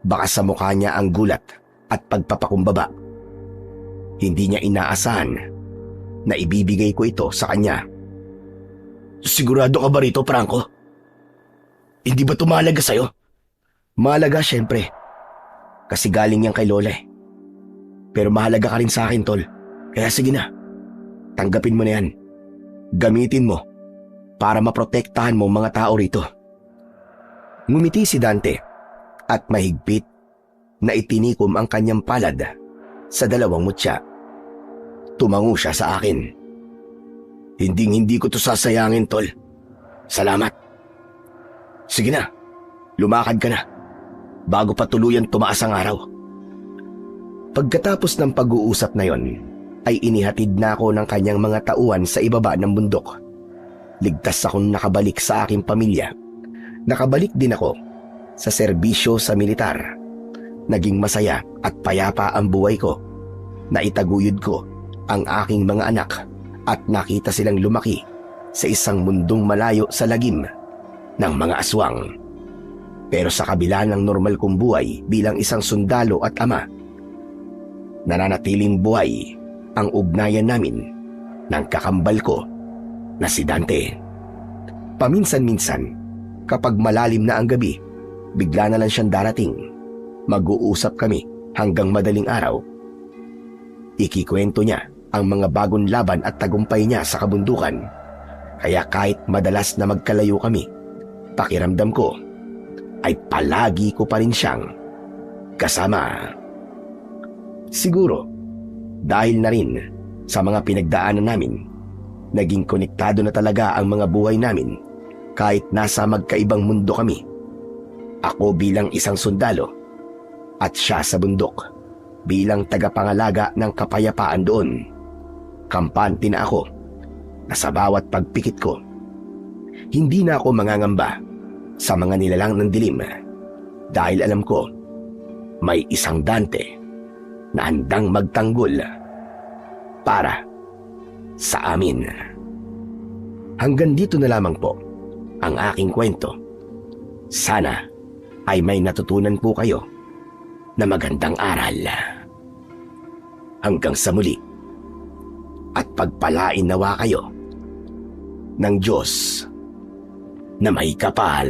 Baka sa mukha niya ang gulat at pagpapakumbaba. Hindi niya inaasahan na ibibigay ko ito sa kanya. Sigurado ka ba rito, Franco? Hindi ba ito mahalaga sa'yo? Mahalaga, syempre. Kasi galing yan kay Lola eh. Pero mahalaga ka rin sa akin, tol. Kaya sige na. Tanggapin mo na yan. Gamitin mo para maprotektahan mo mga tao rito. Ngumiti si Dante at mahigpit na itinikom ang kanyang palad sa dalawang mutya. Tumango siya sa akin. Hinding-hindi ko to sasayangin, tol. Salamat. Sige na, lumakad ka na bago pa tuluyan tumaas ang araw. Pagkatapos ng pag-uusap na yon, ay inihatid na ako ng kanyang mga tauhan sa ibaba ng bundok. Ligtas akong nakabalik sa aking pamilya. Nakabalik din ako sa serbisyo sa militar. Naging masaya at payapa ang buhay ko. Naitaguyod ko ang aking mga anak at nakita silang lumaki sa isang mundong malayo sa lagim ng mga aswang. Pero sa kabila ng normal kong buhay bilang isang sundalo at ama, nananatiling buhay ang ugnayan namin ng kakambal ko na si Dante. Paminsan-minsan, kapag malalim na ang gabi, bigla na lang siyang darating. Mag-uusap kami hanggang madaling araw. Ikikwento niya ang mga bagong laban at tagumpay niya sa kabundukan. Kaya kahit madalas na magkalayo kami, pakiramdam ko ay palagi ko pa rin siyang kasama. Siguro, dahil na rin sa mga pinagdaanan namin, naging konektado na talaga ang mga buhay namin kahit nasa magkaibang mundo kami. Ako bilang isang sundalo at siya sa bundok bilang tagapangalaga ng kapayapaan doon. Kampante na ako na sa bawat pagpikit ko, hindi na ako mangangamba sa mga nilalang ng dilim dahil alam ko may isang Dante na handang magtanggol para sa amin. Hanggang dito na lamang po ang aking kwento. Sana ay may natutunan po kayo na magandang aral. Hanggang sa muli, at pagpalain nawa kayo ng Diyos na may kapal.